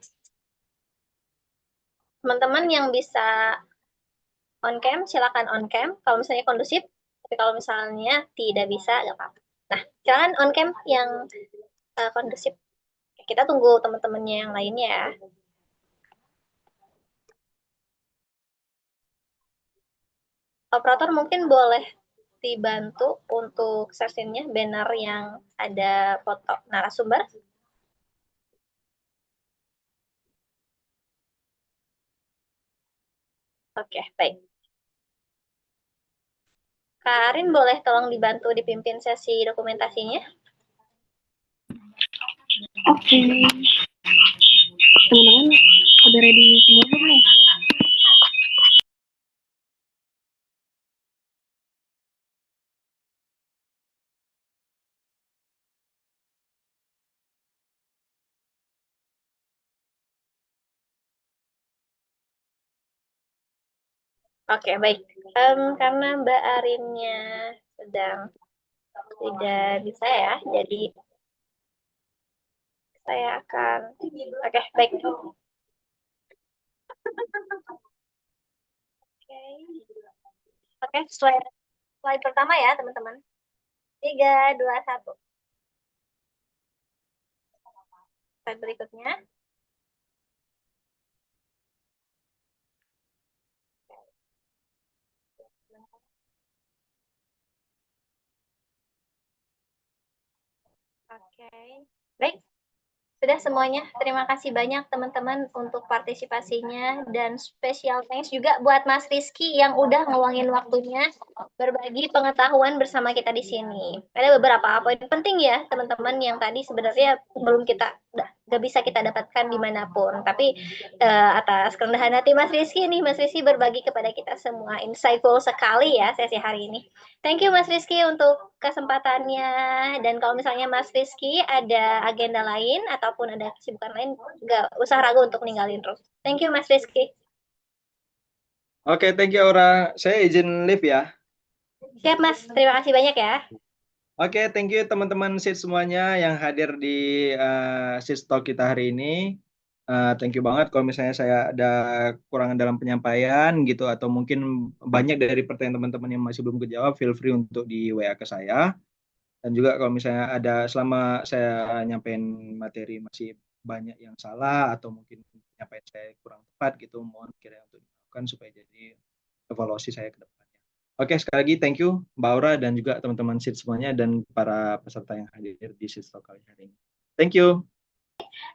Teman-teman yang bisa on cam, silakan on cam. Kalau misalnya kondusif, tapi kalau misalnya tidak bisa, nggak apa-apa. Nah, silakan on cam yang kondusif. Kita tunggu teman-temannya yang lainnya ya. Operator mungkin boleh dibantu untuk sesinya banner yang ada foto narasumber. Oke, baik. Karin boleh tolong dibantu dipimpin sesi dokumentasinya? Oke, teman-teman udah ready semua belum nih? Oke, baik. Karena Mbak Arinnya sedang tidak bisa ya, jadi saya akan... Oke, baik. Oke, slide pertama ya, teman-teman. 3, 2, 1. Slide berikutnya. Oke, baik. Sudah semuanya. Terima kasih banyak teman-teman untuk partisipasinya dan special thanks juga buat Mas Rizky yang udah ngeluangin waktunya berbagi pengetahuan bersama kita di sini. Ada beberapa poin penting ya teman-teman yang tadi sebenarnya belum kita nggak bisa kita dapatkan dimanapun. Tapi atas kerendahan hati Mas Rizky nih, Mas Rizky berbagi kepada kita semua insightful sekali ya sesi hari ini. Thank you Mas Rizky untuk kesempatannya. Dan kalau misalnya Mas Rizky ada agenda lain ataupun ada kesibukan lain, nggak usah ragu untuk ninggalin terus. Thank you Mas Rizky. Oke, thank you Aura. Saya izin live ya. Siap Mas, terima kasih banyak ya. Oke, thank you teman-teman SID semuanya yang hadir di SID Talk kita hari ini. Thank you banget kalau misalnya saya ada kekurangan dalam penyampaian gitu atau mungkin banyak dari pertanyaan teman-teman yang masih belum kejawab, feel free untuk di WA ke saya. Dan juga kalau misalnya ada selama saya nyampein materi masih banyak yang salah atau mungkin penyampaian saya kurang tepat gitu, mohon kiranya untuk dilakukan supaya jadi evaluasi saya ke depannya. Oke, sekali lagi thank you Mbak Aura dan juga teman-teman SID semuanya dan para peserta yang hadir di SID Talk kali ini. Thank you.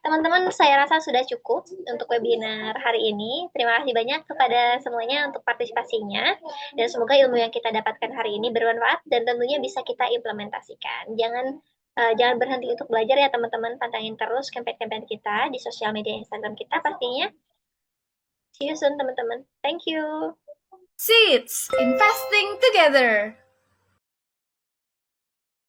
Teman-teman, saya rasa sudah cukup untuk webinar hari ini. Terima kasih banyak kepada semuanya untuk partisipasinya. Dan semoga ilmu yang kita dapatkan hari ini bermanfaat dan tentunya bisa kita implementasikan. Jangan Jangan berhenti untuk belajar ya teman-teman. Pantengin terus campaign-campaign kita di sosial media Instagram kita pastinya. See you soon teman-teman. Thank you. Seeds, investing together.